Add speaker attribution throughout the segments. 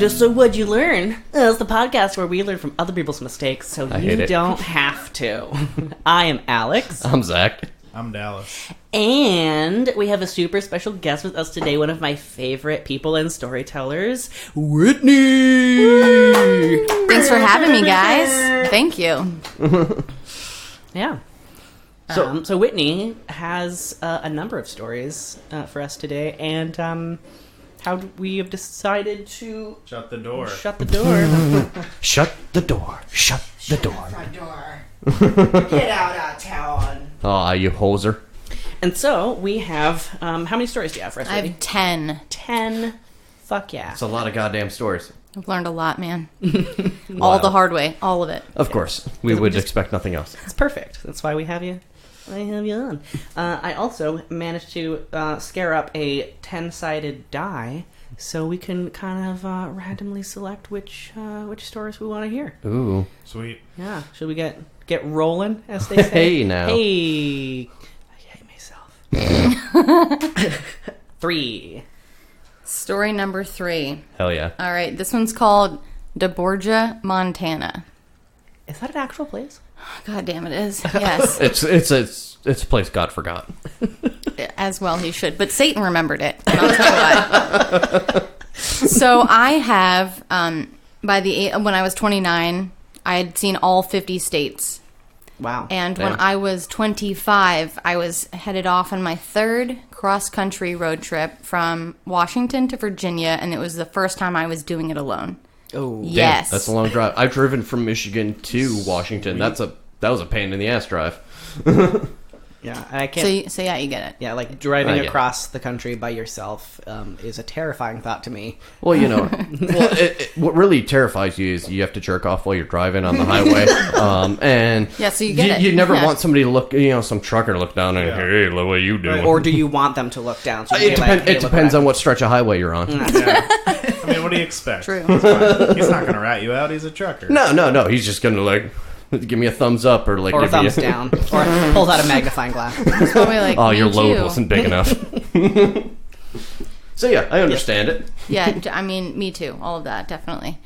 Speaker 1: to So What'd You Learn? It's the podcast where we learn from other people's mistakes so you don't have to. I am Alex.
Speaker 2: I'm Zach.
Speaker 3: I'm Dallas.
Speaker 1: And we have a super special guest with us today, one of my favorite people and storytellers, Whitney!
Speaker 4: Woo! Thanks for having me, guys. Thank you.
Speaker 1: Yeah. So Whitney has a number of stories for us today, and how we have decided to
Speaker 3: shut the door.
Speaker 1: Shut the door.
Speaker 2: Shut the door. Shut the door.
Speaker 1: Front door. Get out of town.
Speaker 2: Aw, you hoser.
Speaker 1: And so we have, how many stories do you have for us,
Speaker 4: I
Speaker 1: Whitney?
Speaker 4: have 10.
Speaker 1: 10. Fuck yeah.
Speaker 2: It's a lot of goddamn stories.
Speaker 4: I've learned a lot, man. All the hard way. All of it.
Speaker 2: Of course. We would expect nothing else.
Speaker 1: It's perfect. That's why we have you. On. I also managed to scare up a 10-sided die, so we can kind of randomly select which stories we want to hear.
Speaker 2: Ooh.
Speaker 3: Sweet.
Speaker 1: Yeah. Should we get rolling, as they say?
Speaker 2: Hey, now.
Speaker 1: Hey. I hate myself. 3.
Speaker 4: Story number 3.
Speaker 2: Hell yeah.
Speaker 4: All right. This one's called DeBorgia, Montana.
Speaker 1: Is that an actual place?
Speaker 4: God damn it is. Yes.
Speaker 2: It's a place God forgot.
Speaker 4: As well he should. But Satan remembered it. And I'll tell you why. So I have, when I was 29, I had seen all 50 states.
Speaker 1: Wow.
Speaker 4: And when I was 25, I was headed off on my 3rd cross-country road trip from Washington to Virginia, and it was the first time I was doing it alone.
Speaker 1: Oh,
Speaker 4: yes.
Speaker 2: Damn, that's a long drive. I've driven from Michigan to Washington. That was a pain in the ass drive.
Speaker 1: Yeah, I can't.
Speaker 4: So yeah, you get it.
Speaker 1: Yeah, like driving across the country by yourself is a terrifying thought to me.
Speaker 2: Well, you know, what really terrifies you is you have to jerk off while you're driving on the highway. And
Speaker 4: yeah, so you get it.
Speaker 2: You never want somebody to look, some trucker to look down and hey, look what you doing.
Speaker 1: Or do you want them to look down? So
Speaker 2: it depends on what stretch of highway you're on.
Speaker 3: Yeah. I mean, what do you expect?
Speaker 4: True.
Speaker 3: He's not going to rat you out. He's a trucker.
Speaker 2: No. He's just going to give me a thumbs up or
Speaker 1: a thumbs down, or pulls out a magnifying glass.
Speaker 2: Your load wasn't big enough. So yeah, I understand it.
Speaker 4: Yeah, I mean, me too. All of that, definitely.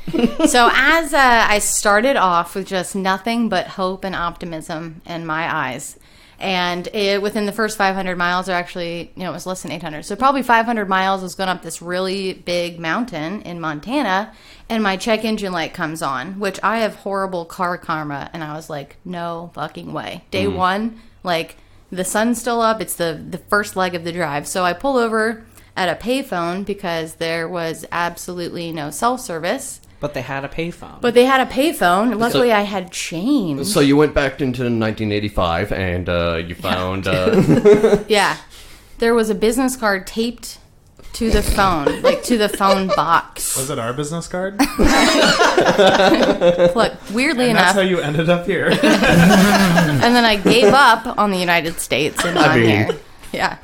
Speaker 4: So as I started off with just nothing but hope and optimism in my eyes, and within the first 500 miles, or actually, it was less than 800. So probably 500 miles was going up this really big mountain in Montana, and my check engine light comes on, which I have horrible car karma, and I was like, no fucking way. Day one, the sun's still up. It's the first leg of the drive. So I pull over at a payphone because there was absolutely no cell service.
Speaker 1: But they had a payphone.
Speaker 4: Luckily, I had change.
Speaker 2: So you went back into 1985 and you found...
Speaker 4: Yeah. There was a business card taped to the phone, to the phone box.
Speaker 3: Was it our business card?
Speaker 4: Look, weirdly
Speaker 3: and
Speaker 4: enough...
Speaker 3: that's how you ended up here.
Speaker 4: And then I gave up on the United States and I'm here. Yeah.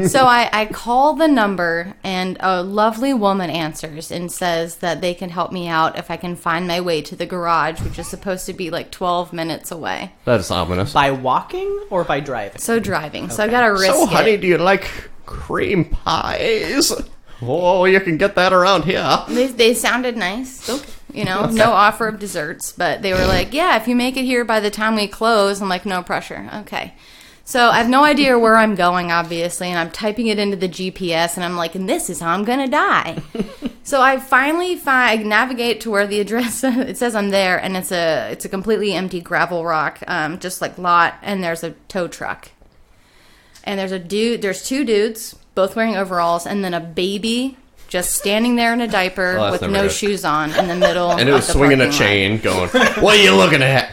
Speaker 4: So I call the number, and a lovely woman answers and says that they can help me out if I can find my way to the garage, which is supposed to be 12 minutes away.
Speaker 2: That is ominous.
Speaker 1: By walking or by driving?
Speaker 4: So driving. Okay. So I got to risk it.
Speaker 2: So, honey, do you like cream pies? Oh, you can get that around here.
Speaker 4: They sounded nice. No offer of desserts, but they were like, yeah, if you make it here by the time we close. I'm like, no pressure. Okay. So I have no idea where I'm going, obviously, and I'm typing it into the GPS, and I'm like, and this is how I'm going to die. So I finally navigate to where the address, it says I'm there, and it's a completely empty gravel rock, just lot, and there's a tow truck. And there's 2 dudes, both wearing overalls, and then a baby just standing there in a diaper with no shoes on in the middle of the
Speaker 2: And it was swinging a chain going, what are you looking at?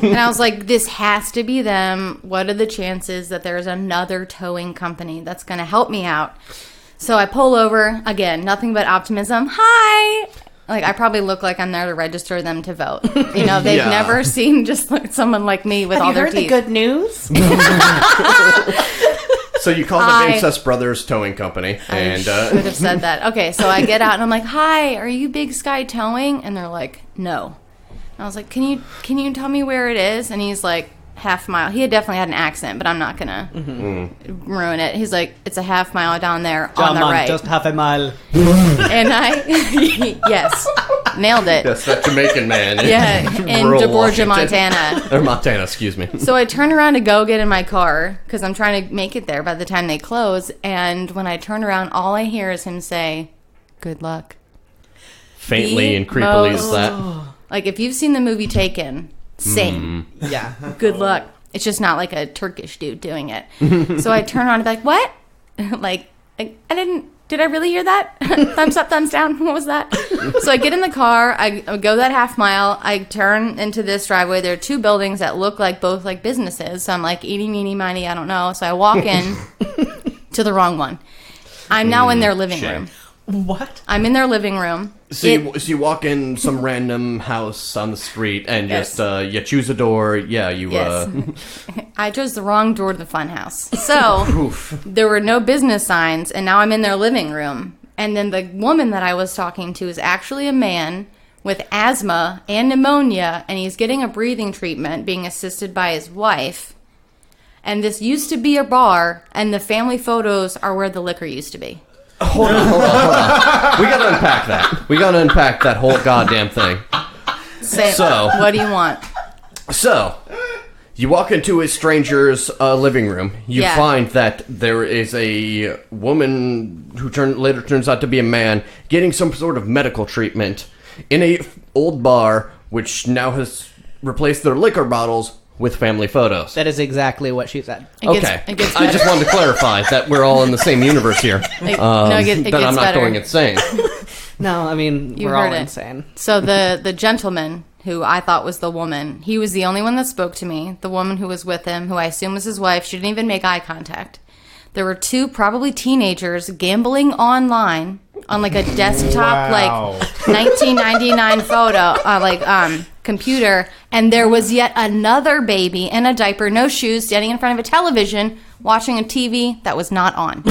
Speaker 4: And I was like, this has to be them. What are the chances that there's another towing company that's going to help me out? So I pull over. Again, nothing but optimism. Hi! I probably look like I'm there to register them to vote. They've never seen just someone like me with all their teeth.
Speaker 1: Have you heard the good news?
Speaker 2: So you called the Incest Brothers Towing Company.
Speaker 4: I should have said that. Okay, so I get out and I'm like, hi, are you Big Sky Towing? And they're like, no. And I was like, can you tell me where it is? And he's like, half mile. He had definitely had an accent, but I'm not gonna ruin it. He's like, it's a half mile down there on the right.
Speaker 5: Just half a mile.
Speaker 4: And I, yes, nailed it.
Speaker 2: That's that Jamaican man.
Speaker 4: Yeah, in
Speaker 2: rural
Speaker 4: DeBorgia,
Speaker 2: Washington.
Speaker 4: Montana.
Speaker 2: Or Montana, excuse me.
Speaker 4: So I turn around to go get in my car because I'm trying to make it there by the time they close. And when I turn around, all I hear is him say, "Good luck."
Speaker 2: Faintly
Speaker 4: The
Speaker 2: and creepily
Speaker 4: most-
Speaker 2: is that.
Speaker 4: Like, if you've seen the movie Taken, same.
Speaker 1: Yeah.
Speaker 4: Good luck. It's just not like a Turkish dude doing it. So I turn around and be like, what? Did I really hear that? Thumbs up, thumbs down. What was that? So I get in the car. I go that half mile. I turn into this driveway. There are two buildings that look like both like businesses. So I'm like, eeny, meeny, miny, I don't know. So I walk in to the wrong one. I'm now in their living room.
Speaker 1: What?
Speaker 4: I'm in their living room.
Speaker 2: So you walk in some random house on the street and
Speaker 4: Yes.
Speaker 2: just you choose a door. Yeah, you.
Speaker 4: Yes. I chose the wrong door to the fun house. So there were no business signs, and now I'm in their living room. And then the woman that I was talking to is actually a man with asthma and pneumonia, and he's getting a breathing treatment being assisted by his wife. And this used to be a bar, and the family photos are where the liquor used to be.
Speaker 2: Hold on. We gotta unpack that. We gotta unpack that whole goddamn thing. So-
Speaker 4: What do you want?
Speaker 2: So, you walk into a stranger's living room. You
Speaker 4: Yeah.
Speaker 2: find that there is a woman who later turns out to be a man getting some sort of medical treatment in a old bar, which now has replaced their liquor bottles with family photos.
Speaker 1: That is exactly what she said.
Speaker 2: Okay,
Speaker 4: It gets
Speaker 2: I just wanted to clarify that we're all in the same universe here.
Speaker 4: it
Speaker 2: That
Speaker 4: gets
Speaker 2: I'm not
Speaker 4: better.
Speaker 2: going insane.
Speaker 1: No, I mean,
Speaker 4: You
Speaker 1: we're all
Speaker 4: heard it.
Speaker 1: insane.
Speaker 4: So the gentleman who I thought was the woman, he was the only one that spoke to me. The woman who was with him, who I assume was his wife, she didn't even make eye contact. There were two probably teenagers gambling online on like a desktop,
Speaker 3: Wow.
Speaker 4: like 1999 photo, computer, and there was yet another baby in a diaper, no shoes, standing in front of a television, watching a TV that was not on.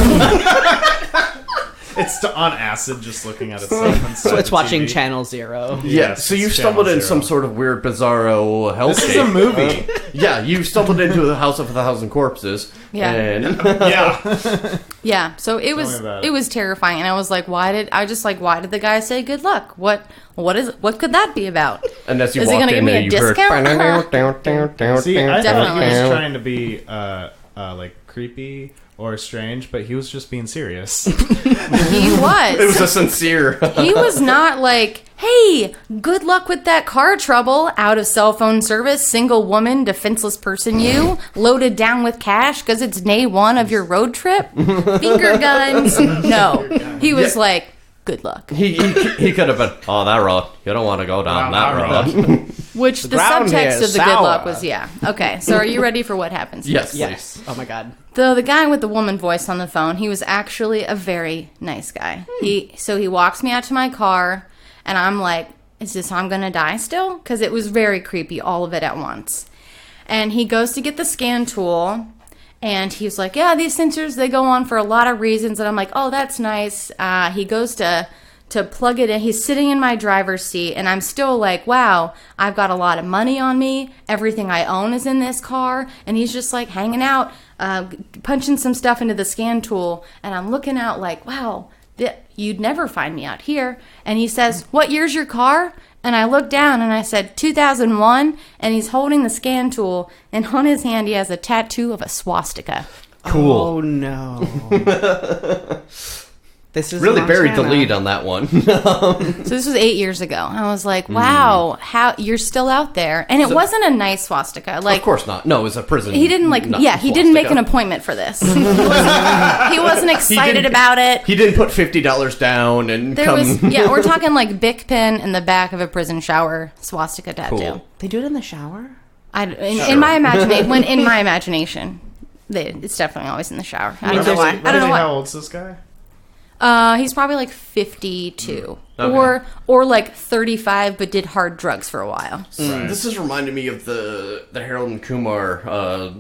Speaker 3: It's on acid, just looking at itself. Inside
Speaker 1: So it's
Speaker 3: the
Speaker 1: watching
Speaker 3: TV.
Speaker 1: Channel Zero.
Speaker 2: Yeah,
Speaker 3: Yes,
Speaker 2: so you
Speaker 3: it's
Speaker 2: stumbled
Speaker 3: Channel
Speaker 2: in some
Speaker 3: Zero.
Speaker 2: sort of weird, bizarro hellscape.
Speaker 3: This is a movie.
Speaker 2: Yeah, you stumbled into the House of a Thousand Corpses.
Speaker 4: Yeah.
Speaker 2: And
Speaker 3: Yeah.
Speaker 4: Yeah, so it
Speaker 3: me
Speaker 4: was
Speaker 3: about
Speaker 4: it
Speaker 3: it.
Speaker 4: was terrifying, and I was like, why did the guy say good luck? What could that be about?
Speaker 2: and as you
Speaker 4: Is he
Speaker 2: walked
Speaker 4: gonna give
Speaker 2: in
Speaker 4: me
Speaker 2: there,
Speaker 4: a
Speaker 2: you heard.
Speaker 4: discount?
Speaker 3: See, I thought he
Speaker 4: Definitely.
Speaker 3: was trying to be like creepy or strange, but he was just being serious.
Speaker 4: He was.
Speaker 2: It was a sincere.
Speaker 4: He was not like, hey, good luck with that car trouble, out of cell phone service, single woman, defenseless person you, loaded down with cash because it's day one of your road trip, finger guns. No, he was
Speaker 2: Yeah.
Speaker 4: like, good luck.
Speaker 2: He could have been, oh, that road. You don't want to go down that road.
Speaker 4: Which the
Speaker 1: ground here
Speaker 4: subtext
Speaker 1: is
Speaker 4: of the good
Speaker 1: sour.
Speaker 4: luck was, yeah. Okay, so are you ready for what happens?
Speaker 2: Yes,
Speaker 1: Yes. Oh my god.
Speaker 4: The guy with the woman voice on the phone, he was actually a very nice guy. He walks me out to my car, and I'm like, is this how I'm gonna die still? Because it was very creepy, all of it at once. And he goes to get the scan tool, and he's like, yeah, these sensors, they go on for a lot of reasons. And I'm like, oh, that's nice. He goes to plug it in. He's sitting in my driver's seat, and I'm still like, wow, I've got a lot of money on me. Everything I own is in this car. And he's just like hanging out, punching some stuff into the scan tool. And I'm looking out like, wow, you'd never find me out here. And he says, what year's your car? And I looked down and I said, 2001. And he's holding the scan tool. And on his hand, he has a tattoo of a swastika.
Speaker 2: Cool.
Speaker 1: Oh no. This is
Speaker 2: Really buried the
Speaker 1: Montana.
Speaker 2: lead on that one.
Speaker 4: So this was 8 years ago. I was like, wow, how you're still out there. And it wasn't a nice swastika. Like,
Speaker 2: Of course not. No, it was a prison.
Speaker 4: he didn't like,
Speaker 2: not
Speaker 4: yeah, he didn't make an
Speaker 2: swastika.
Speaker 4: appointment for this. He wasn't excited about it.
Speaker 2: He didn't put $50 down and
Speaker 4: There
Speaker 2: come.
Speaker 4: was, yeah, we're talking like Bic pen in the back of a prison shower swastika tattoo.
Speaker 2: Cool.
Speaker 1: They do it in the shower?
Speaker 4: In my imagination, in my imagination, it's definitely always in the shower. I don't know why. I don't know why.
Speaker 3: How old's this guy?
Speaker 4: He's probably like 52, or like 35, but did hard drugs for a while.
Speaker 3: Right.
Speaker 2: This is reminding me of the Harold and Kumar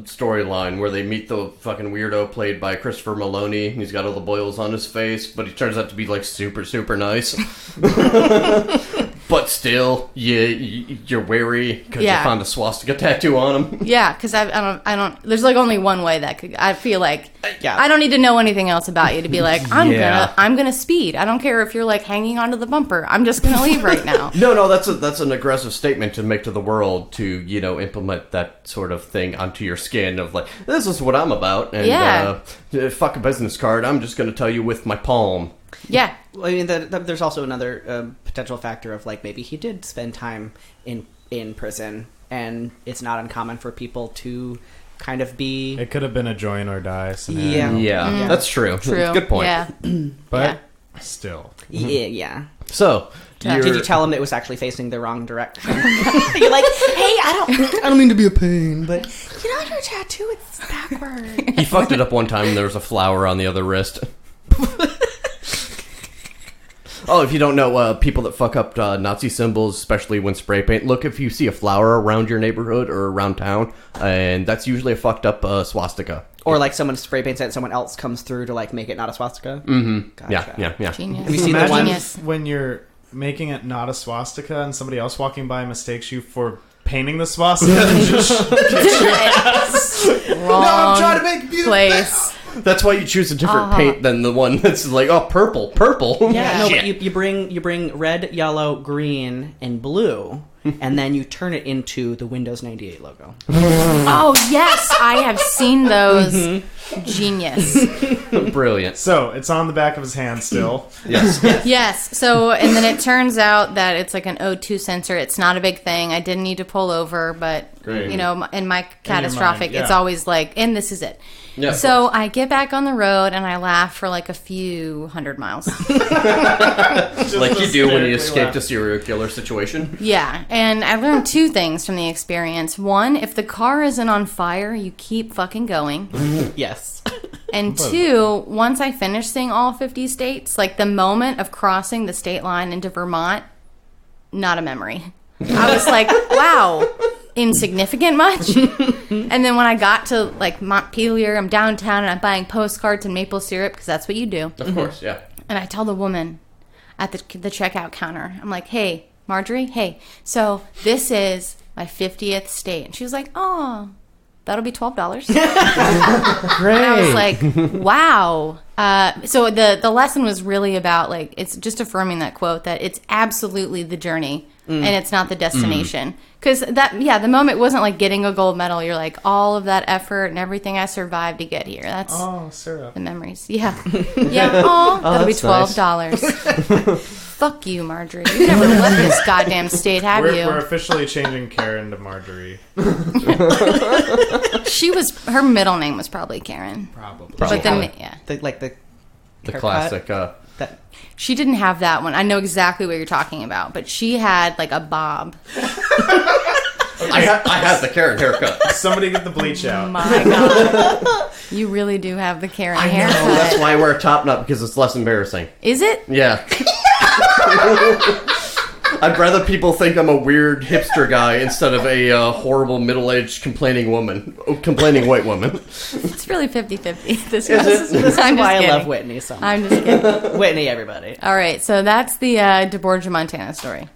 Speaker 2: storyline where they meet the fucking weirdo played by Christopher Maloney. He's got all the boils on his face, but he turns out to be like super, super nice. But But still, you're wary because you found a swastika tattoo on him.
Speaker 4: Yeah, because I don't. There's like only one way that could. I feel like
Speaker 1: Yeah.
Speaker 4: I don't need to know anything else about you to be like I'm gonna speed. I don't care if you're like hanging onto the bumper. I'm just gonna leave right now.
Speaker 2: No, that's an aggressive statement to make to the world to implement that sort of thing onto your skin of like, this is what I'm about, and fuck a business card. I'm just gonna tell you with my palm.
Speaker 4: Yeah.
Speaker 1: Well, I mean, there's also another potential factor of like maybe he did spend time in prison, and it's not uncommon for people to kind of be.
Speaker 3: It could have been a join or die scenario.
Speaker 2: Yeah, that's true. Good point.
Speaker 4: Yeah.
Speaker 3: But still.
Speaker 1: Yeah.
Speaker 2: So,
Speaker 1: did you tell him it was actually facing the wrong direction? You're like, hey, I don't mean to be a pain, but your tattoo, it's backward.
Speaker 2: He fucked it up one time and there was a flower on the other wrist. Oh, if you don't know, people that fuck up Nazi symbols, especially when spray paint, look if you see a flower around your neighborhood or around town, and that's usually a fucked up swastika.
Speaker 1: Or like someone spray paints it and someone else comes through to like make it not a swastika.
Speaker 2: Mm-hmm.
Speaker 1: Gotcha.
Speaker 2: Yeah.
Speaker 4: Genius.
Speaker 1: Have you seen the
Speaker 3: Imagine
Speaker 1: one?
Speaker 3: when you're making it not a swastika and somebody else walking by mistakes you for painting the swastika and just
Speaker 4: Wrong
Speaker 2: I'm trying to make it beautiful.
Speaker 4: place.
Speaker 2: That's why you choose a different paint than the one that's like, oh, purple.
Speaker 1: Yeah, no,
Speaker 2: Shit.
Speaker 1: but you bring red, yellow, green, and blue, and then you turn it into the Windows 98 logo.
Speaker 4: Oh yes, I have seen those. Genius.
Speaker 2: Brilliant.
Speaker 3: So it's on the back of his hand still.
Speaker 2: Yes.
Speaker 4: Yes. So, and then it turns out that it's like an O2 sensor. It's not a big thing. I didn't need to pull over, but
Speaker 3: Great.
Speaker 4: in my catastrophic,
Speaker 3: mind,
Speaker 4: it's
Speaker 3: yeah.
Speaker 4: always like, and this is it.
Speaker 2: Yeah, of
Speaker 4: So I get back on the road and I laugh for like a few 100 miles.
Speaker 2: Like you do when you
Speaker 3: hysterically
Speaker 2: escape
Speaker 3: laugh.
Speaker 2: a serial killer situation.
Speaker 4: Yeah, and I learned two things from the experience. One, if the car isn't on fire, you keep fucking going.
Speaker 1: Yes.
Speaker 4: And two, once I finished seeing all 50 states, like the moment of crossing the state line into Vermont, not a memory. I was like, wow, insignificant much? And then when I got to like Montpelier, I'm downtown and I'm buying postcards and maple syrup because that's what you do.
Speaker 2: Of course, yeah.
Speaker 4: And I tell the woman at the checkout counter, I'm like, hey, Marjorie, hey, so this is my 50th state. And she was like, oh, that'll be $12.
Speaker 2: Great.
Speaker 4: And I was like, wow. So the lesson was really about like, it's just affirming that quote that it's absolutely the journey and it's not the destination. Because the moment wasn't like getting a gold medal. You're like, all of that effort and everything I survived to get here. That's
Speaker 3: Syrup.
Speaker 4: the memories. Yeah. Yeah. Oh, that'll be
Speaker 2: that's nice.
Speaker 4: $12. Fuck you, Marjorie. You've never left this goddamn state, have you?
Speaker 3: We're officially changing Karen to Marjorie.
Speaker 4: Her middle name was probably Karen.
Speaker 3: Probably.
Speaker 4: But then, yeah.
Speaker 1: The haircut,
Speaker 2: classic.
Speaker 1: that,
Speaker 4: She didn't have that one. I know exactly what you're talking about, but she had like a bob.
Speaker 2: I had the Karen haircut.
Speaker 3: Somebody get the bleach out.
Speaker 4: My God. You really do have the Karen haircut.
Speaker 2: Oh, that's why I wear a top knot, because it's less embarrassing.
Speaker 4: Is it?
Speaker 2: Yeah. I'd rather people think I'm a weird hipster guy instead of a horrible middle-aged complaining white woman.
Speaker 4: It's really 50-50. This
Speaker 1: this is
Speaker 4: I'm
Speaker 1: why
Speaker 4: just
Speaker 1: I love
Speaker 4: kidding.
Speaker 1: Whitney so much.
Speaker 4: I'm just kidding.
Speaker 1: Whitney, everybody.
Speaker 4: All right, so that's the DeBorgia, Montana story.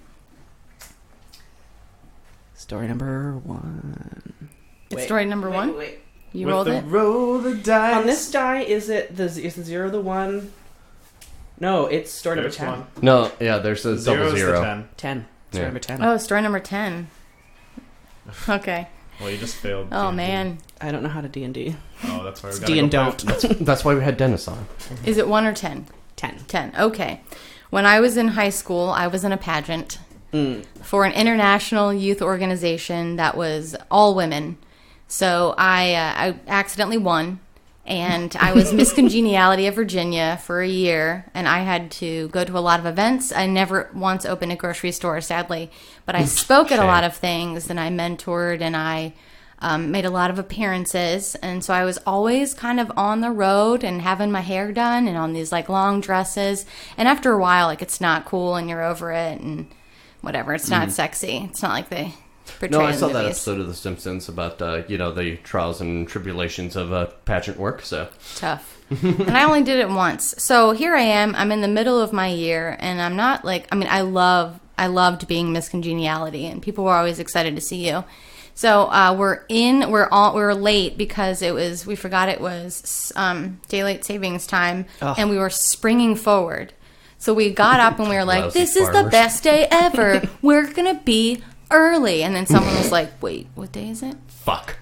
Speaker 1: Story number 1.
Speaker 4: It's story number 1?
Speaker 1: Wait.
Speaker 4: You
Speaker 3: With
Speaker 4: rolled
Speaker 3: the
Speaker 4: it?
Speaker 3: roll the dice.
Speaker 1: On this die, is the 0 the 1? No, it's story number
Speaker 3: There's
Speaker 1: 10.
Speaker 3: one.
Speaker 2: No, yeah, there's a
Speaker 3: Zero
Speaker 2: double
Speaker 3: is
Speaker 2: zero.
Speaker 3: the 10.
Speaker 1: 10. Story
Speaker 2: Yeah.
Speaker 1: number 10.
Speaker 4: Oh, story number 10. Okay.
Speaker 3: Well, you just failed.
Speaker 4: Oh,
Speaker 3: D&D.
Speaker 4: man.
Speaker 1: I don't know how to D&D.
Speaker 3: Oh, that's why we
Speaker 1: It's
Speaker 3: gotta
Speaker 1: D and
Speaker 3: go
Speaker 1: don't.
Speaker 2: That's why we had Dennis on.
Speaker 4: Is it 1 or 10?
Speaker 1: 10.
Speaker 4: 10. Okay. When I was in high school, I was in a pageant for an international youth organization that was all women. So I accidentally won, and I was Miss Congeniality of Virginia for a year, and I had to go to a lot of events. I never once opened a grocery store, sadly, but I spoke at a lot of things, and I mentored, and I made a lot of appearances, and so I was always kind of on the road and having my hair done and on these like long dresses. And after a while, like it's not cool, and you're over it, and whatever. It's not sexy. It's not like they portray
Speaker 2: No, I
Speaker 4: in
Speaker 2: saw that
Speaker 4: movies.
Speaker 2: episode of The Simpsons about the trials and tribulations of pageant work. So
Speaker 4: Tough. And I only did it once. So here I am. I'm in the middle of my year, and I'm not like, I mean, I love I loved being Miss Congeniality, and people were always excited to see you. So we're late because we forgot it was daylight savings time, and we were springing forward. So we got up and we were like,
Speaker 2: Lousy
Speaker 4: "This is the
Speaker 2: farmers.
Speaker 4: best day ever. We're gonna be early." And then someone was like, "Wait, what day is it?"
Speaker 2: Fuck.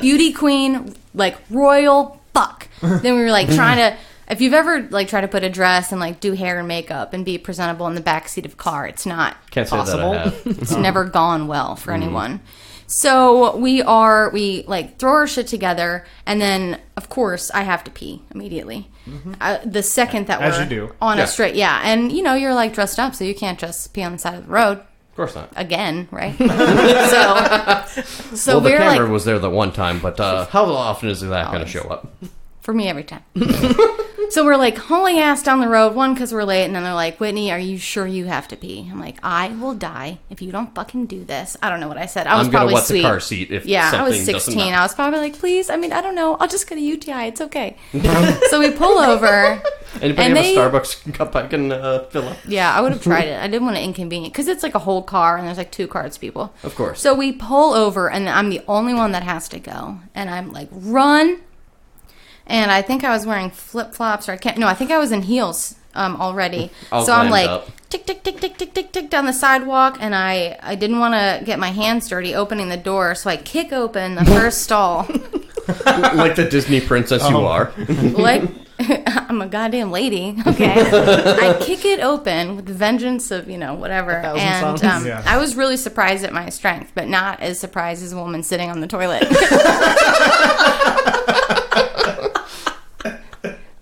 Speaker 4: Beauty queen, like royal fuck. Then we were like trying to. If you've ever like tried to put a dress and like do hair and makeup and be presentable in the backseat of a car, it's not
Speaker 2: Can't say
Speaker 1: Possible.
Speaker 2: that I have.
Speaker 4: it's never gone well for anyone. So we like throw our shit together, and then of course I have to pee immediately. The second that
Speaker 3: As
Speaker 4: we're
Speaker 3: you do.
Speaker 4: on
Speaker 2: Yeah.
Speaker 4: a straight, and you're like dressed up, so you can't just pee on the side of the road
Speaker 2: Of course not.
Speaker 4: again, right? so
Speaker 2: Well, the
Speaker 4: we're
Speaker 2: camera
Speaker 4: like,
Speaker 2: was there the one time, but how often is that going to show up?
Speaker 4: for me every time. So we're like hauling ass down the road, one, because we're late, and then they're like, "Whitney, are you sure you have to pee?" I'm like, "I will die if you don't fucking do this." I don't know what I said. I was
Speaker 2: I'm going to
Speaker 4: probably
Speaker 2: wet
Speaker 4: sweet.
Speaker 2: the car seat if
Speaker 4: Yeah,
Speaker 2: something
Speaker 4: I was
Speaker 2: doesn't
Speaker 4: 16.
Speaker 2: happen.
Speaker 4: I was probably like, "Please, I mean, I don't know. I'll just get a UTI. It's okay." So we pull over.
Speaker 2: Anybody
Speaker 4: and
Speaker 2: have
Speaker 4: they-
Speaker 2: a Starbucks cup I can fill up?
Speaker 4: Yeah, I would have tried it. I didn't want to inconvenience because it's like a whole car and there's like 2 cars people.
Speaker 2: Of course.
Speaker 4: So we pull over and I'm the only one that has to go. And I'm like, run. And I think I was wearing flip-flops, or I think I was in heels already.
Speaker 2: All
Speaker 4: So I'm
Speaker 2: glammed
Speaker 4: like,
Speaker 2: up.
Speaker 4: tick, tick, tick, tick, tick, tick, tick down the sidewalk. And I didn't want to get my hands dirty opening the door. So I kick open the first stall.
Speaker 2: Like the Disney princess you are.
Speaker 4: Like, I'm a goddamn lady. Okay. I kick it open with the vengeance of, whatever.
Speaker 1: 1,000
Speaker 4: And
Speaker 1: songs.
Speaker 3: Yeah.
Speaker 4: I was really surprised at my strength, but not as surprised as a woman sitting on the toilet.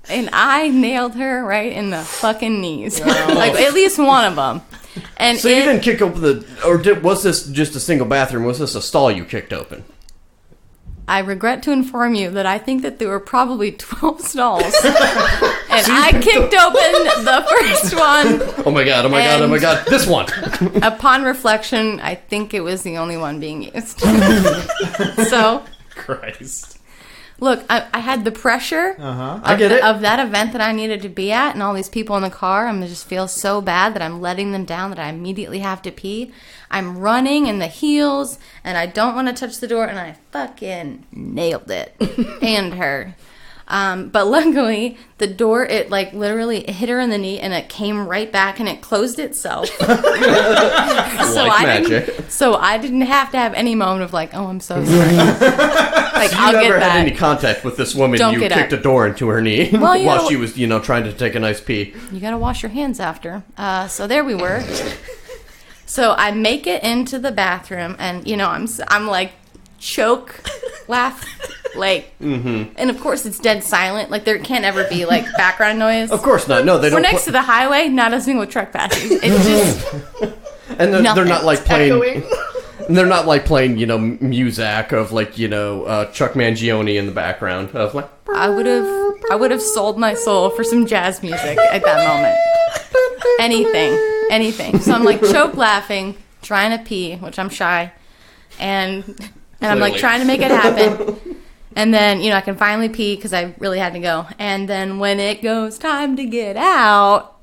Speaker 4: And I nailed her right in the fucking knees. Like, at least one of them. And
Speaker 2: So you didn't kick open was this just a single bathroom? Was this a stall you kicked open?
Speaker 4: I regret to inform you that I think that there were probably 12 stalls. And I kicked open the first one.
Speaker 2: Oh my god, oh my god, oh my
Speaker 4: And-
Speaker 2: god. This one.
Speaker 4: Upon reflection, I think it was the only one being used. So,
Speaker 3: Christ.
Speaker 4: look, I had the pressure
Speaker 2: I get it.
Speaker 4: of that event that I needed to be at, and all these people in the car. I'm just feel so bad that I'm letting them down, that I immediately have to pee. I'm running in the heels, and I don't want to touch the door, and I fucking nailed it. And her. But luckily, the door, it like literally hit her in the knee, and it came right back, and it closed itself.
Speaker 2: Like magic.
Speaker 4: So I didn't have to have any moment of like, "Oh, I'm so sorry." Like,
Speaker 2: You
Speaker 4: I'll
Speaker 2: never
Speaker 4: get
Speaker 2: had
Speaker 4: that.
Speaker 2: any contact with this woman.
Speaker 4: Don't
Speaker 2: You
Speaker 4: get
Speaker 2: kicked
Speaker 4: up.
Speaker 2: a door into her knee
Speaker 4: Well, you
Speaker 2: while
Speaker 4: know-
Speaker 2: she was, trying to take a nice pee.
Speaker 4: You gotta wash your hands after. So there we were. So I make it into the bathroom, and I'm like choke laugh, like, and of course it's dead silent. Like there can't ever be like background noise.
Speaker 2: Of course not. No, they
Speaker 4: We're
Speaker 2: don't.
Speaker 4: next to the highway, not a single truck passing. It's just
Speaker 2: and they're
Speaker 4: nothing.
Speaker 2: not like playing.
Speaker 1: Echoing.
Speaker 2: And they're not like playing, music of like, Chuck Mangione in the background of like.
Speaker 4: I would have sold my soul for some jazz music at that moment. Anything. So I'm like choke laughing, trying to pee, which I'm shy, and I'm like
Speaker 2: Clearly.
Speaker 4: trying to make it happen. And then I can finally pee because I really had to go. And then when it goes time to get out,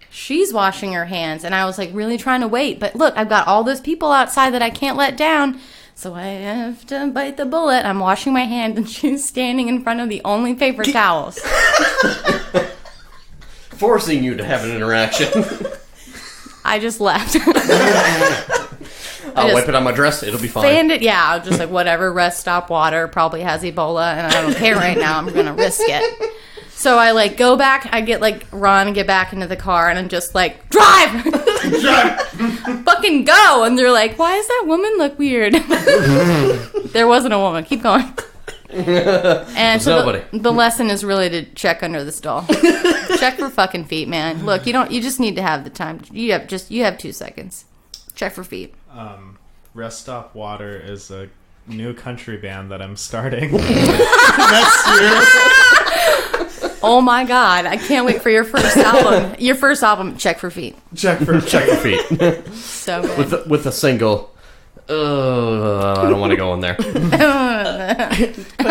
Speaker 4: she's washing her hands, and I was like really trying to wait. But look, I've got all those people outside that I can't let down. So I have to bite the bullet. I'm washing my hands, and she's standing in front of the only paper towels.
Speaker 2: Forcing you to have an interaction.
Speaker 4: I just left.
Speaker 2: I'll
Speaker 4: just
Speaker 2: wipe it on my dress. It'll be fine.
Speaker 4: Fanned it. Yeah, I was just like, whatever. Rest stop water probably has Ebola, and I don't care right now. I'm gonna risk it. So I like go back. I get like run, get back into the car, and I'm just like, drive, fucking go. And they're like, why does that woman look weird? There wasn't a woman. Keep going. And so
Speaker 2: Nobody.
Speaker 4: the lesson is really to check under the stall. Check for fucking feet, man. Look, you just need to have the time. You have 2 seconds. Check for feet.
Speaker 3: Rest Stop Water is a new country band that I'm starting next year.
Speaker 4: Oh my god, I can't wait for your first album. Your first album, Check for Feet.
Speaker 3: Check for
Speaker 2: Feet.
Speaker 4: So good.
Speaker 2: with a single. I don't want to go in there.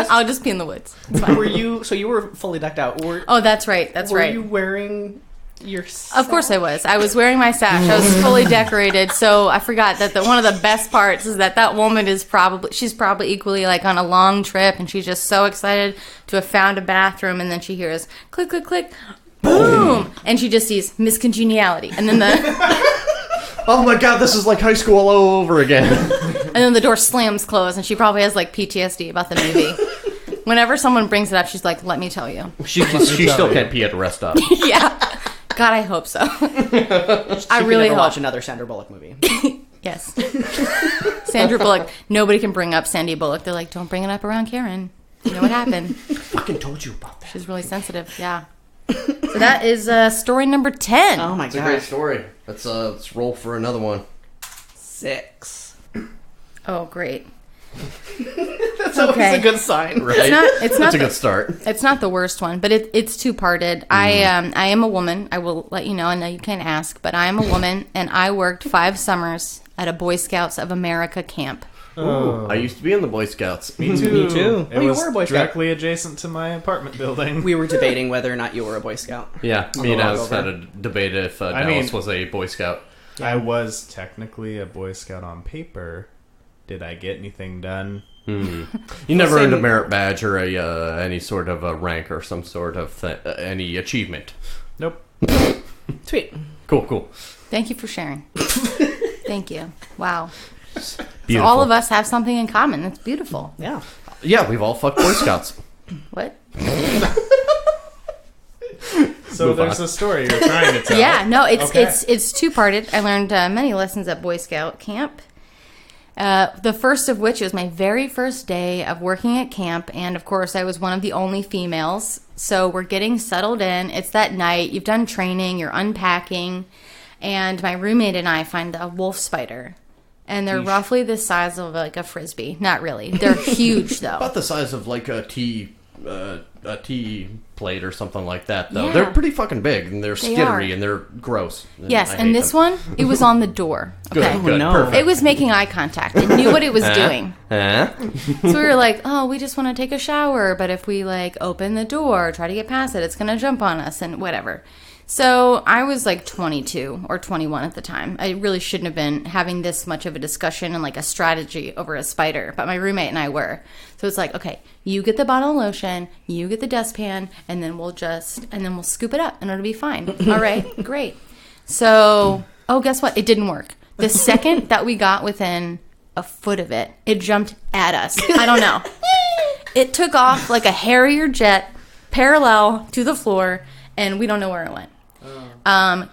Speaker 4: I'll just be in the woods. It's fine.
Speaker 1: Were you? So you were fully decked out.
Speaker 4: Oh, that's right. That's
Speaker 1: were
Speaker 4: right.
Speaker 1: you wearing
Speaker 4: Of course I was. I was wearing my sash. I was fully decorated. So I forgot that one of the best parts is that woman she's probably equally like on a long trip, and she's just so excited to have found a bathroom, and then she hears click, click, click, boom, and she just sees Miss Congeniality, and then
Speaker 2: Oh my god, this is like high school all over again.
Speaker 4: and then the door slams closed, and she probably has like PTSD about the movie. Whenever someone brings it up, she's like, "Let me tell you."
Speaker 2: She still can't pee at a rest stop.
Speaker 4: Yeah. God, I hope so. I
Speaker 1: She
Speaker 4: really
Speaker 1: can never
Speaker 4: hope.
Speaker 1: watch another Sandra Bullock movie.
Speaker 4: Yes. Sandra Bullock. Nobody can bring up Sandy Bullock. They're like, don't bring it up around Karen. You know what happened?
Speaker 2: Fucking told you about that.
Speaker 4: She's really sensitive. Yeah. So that is story number 10.
Speaker 1: Oh my
Speaker 2: It's a great
Speaker 1: god.
Speaker 2: story. Let's roll for another one.
Speaker 1: 6.
Speaker 4: Oh, great.
Speaker 1: That's always a good sign.
Speaker 2: Right?
Speaker 4: It's not
Speaker 2: That's a good start.
Speaker 4: It's not the worst one, but it's two-parted. I am a woman. I will let you know. I know you can't ask, but I am a woman, and I worked 5 summers at a Boy Scouts of America camp.
Speaker 2: I used to be in the Boy Scouts.
Speaker 3: Me too.
Speaker 1: Me too.
Speaker 3: It
Speaker 1: Oh, you
Speaker 3: was
Speaker 1: were a Boy Scout.
Speaker 3: directly adjacent to my apartment building.
Speaker 1: We were debating whether or not you were a Boy Scout.
Speaker 2: Yeah, me and
Speaker 1: the
Speaker 2: Alice
Speaker 1: walkover.
Speaker 2: had a debate if Dallas was a Boy Scout.
Speaker 3: I was technically a Boy Scout on paper. Did I get anything done?
Speaker 2: You never earned a
Speaker 1: same-
Speaker 2: merit badge or any sort of a rank or some sort of any achievement.
Speaker 3: Nope.
Speaker 1: Sweet.
Speaker 2: Cool.
Speaker 4: Thank you for sharing. Thank you. Wow. So
Speaker 2: Beautiful.
Speaker 4: all of us have something in common. That's beautiful.
Speaker 1: Yeah.
Speaker 2: Yeah, we've all fucked Boy Scouts.
Speaker 4: What?
Speaker 3: So
Speaker 2: Move
Speaker 3: there's
Speaker 2: on.
Speaker 3: a story you're trying to tell.
Speaker 4: Yeah, no, it's
Speaker 3: Okay.
Speaker 4: it's two-parted. I learned many lessons at Boy Scout camp. The first of which was my very first day of working at camp, and of course I was one of the only females. So we're getting settled in. It's that night. You've done training. You're unpacking, and my roommate and I find a wolf spider, and they're roughly the size of like a frisbee. Not really. They're huge though.
Speaker 2: About the size of like a tea plate or something like that, though.
Speaker 4: Yeah.
Speaker 2: They're pretty fucking big, and they're
Speaker 4: They
Speaker 2: skittery,
Speaker 4: are.
Speaker 2: and they're gross.
Speaker 4: Yes,
Speaker 2: I
Speaker 4: and
Speaker 2: hate
Speaker 4: this
Speaker 2: them.
Speaker 4: one, it was on the door.
Speaker 2: Good,
Speaker 4: Okay.
Speaker 2: good,
Speaker 1: no.
Speaker 2: perfect.
Speaker 4: It was making eye contact. It knew what it was doing.
Speaker 2: Huh?
Speaker 4: So we were like, oh, we just want to take a shower, but if we like open the door, try to get past it, it's going to jump on us and whatever. So I was like 22 or 21 at the time. I really shouldn't have been having this much of a discussion and like a strategy over a spider, but my roommate and I were. So it's like, okay, you get the bottle of lotion, you get the dustpan, and then we'll scoop it up and it'll be fine. All right, great. So, guess what? It didn't work. The second that we got within a foot of it, it jumped at us. I don't know. It took off like a Harrier jet parallel to the floor, and we don't know where it went.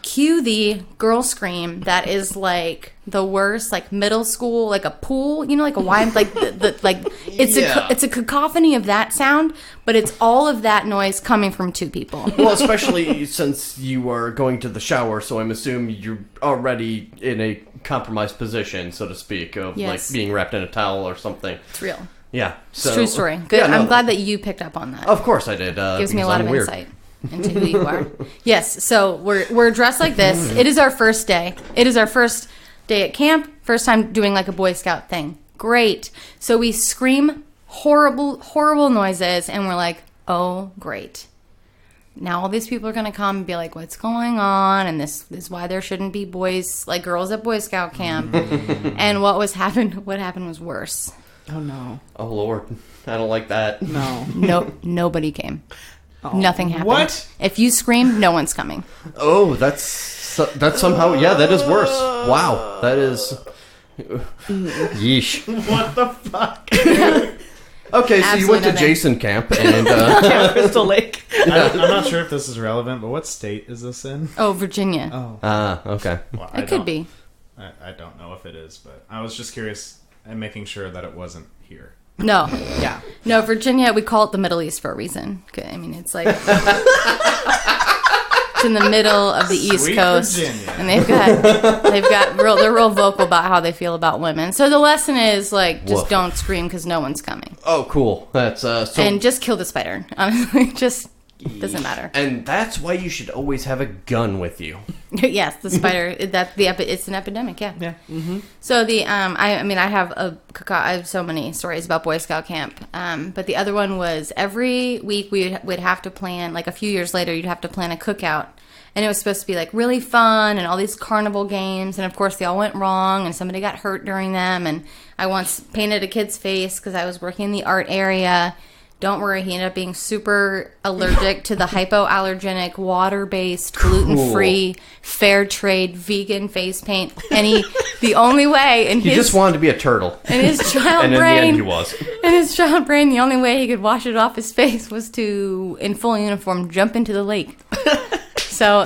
Speaker 4: Cue the girl scream that is like the worst, like middle school, like a pool, like a wine, like it's a cacophony of that sound, but it's all of that noise coming from 2 people.
Speaker 2: Well, especially since you are going to the shower, so I'm assuming you're already in a compromised position, so to speak, of
Speaker 4: Yes.
Speaker 2: like being wrapped in a towel or something.
Speaker 4: It's real.
Speaker 2: Yeah,
Speaker 4: It's a true story. Good.
Speaker 2: Yeah, no,
Speaker 4: I'm glad that you picked up on that.
Speaker 2: Of course I did.
Speaker 4: Gives me a
Speaker 2: because
Speaker 4: lot
Speaker 2: I'm
Speaker 4: of
Speaker 2: weird.
Speaker 4: insight into who you are. Yes, so we're dressed like this. It is our first day. It is our first day at camp. First time doing like a Boy Scout thing. Great. So we scream horrible, horrible noises, and we're like, oh, great. Now all these people are going to come and be like, what's going on? And this is why there shouldn't be girls at Boy Scout camp. And what happened was worse.
Speaker 1: Oh no.
Speaker 2: Oh Lord, I don't like that.
Speaker 1: No.
Speaker 4: Nobody came. Nothing happened.
Speaker 3: What?
Speaker 4: If you scream, no one's coming.
Speaker 2: Oh, that's somehow that is worse. Wow, that is. Yeesh.
Speaker 3: What the fuck?
Speaker 2: Okay, so you went to
Speaker 4: Absolutely nothing.
Speaker 2: Jason camp, and
Speaker 1: Crystal Lake.
Speaker 3: I'm not sure if this is relevant, but what state is this in?
Speaker 4: Oh, Virginia.
Speaker 3: Oh,
Speaker 2: okay.
Speaker 3: well,
Speaker 4: It could be.
Speaker 3: I don't know if it is, but I was just curious and making sure that it wasn't here.
Speaker 4: No.
Speaker 1: Yeah.
Speaker 4: No, Virginia, we call it the Middle East for a reason. I mean, it's like... it's in the middle of the East
Speaker 3: Sweet
Speaker 4: Coast.
Speaker 3: Virginia.
Speaker 4: And they're real vocal about how they feel about women. So the lesson is, like, just
Speaker 2: Woof.
Speaker 4: don't scream because no one's coming.
Speaker 2: Oh, cool. That's so.
Speaker 4: And just kill the spider. Honestly, just doesn't matter.
Speaker 2: And that's why you should always have a gun with you.
Speaker 4: Yes, the spider. It's an epidemic. Yeah.
Speaker 1: Yeah.
Speaker 4: So I have so many stories about Boy Scout camp. But the other one was every week we'd have to plan. Like a few years later, you'd have to plan a cookout And it was supposed to be like really fun and all these carnival games. And of course they all went wrong and somebody got hurt during them. And I once painted a kid's face because I was working in the art area. Don't worry, he ended up being super allergic to the hypoallergenic, water-based, gluten-free, fair trade, vegan face paint. And the only way in
Speaker 2: He just wanted to be a turtle.
Speaker 4: in his child
Speaker 2: And in
Speaker 4: brain,
Speaker 2: the end, he was.
Speaker 4: in his child brain, the only way he could wash it off his face was to, in full uniform, jump into the lake. So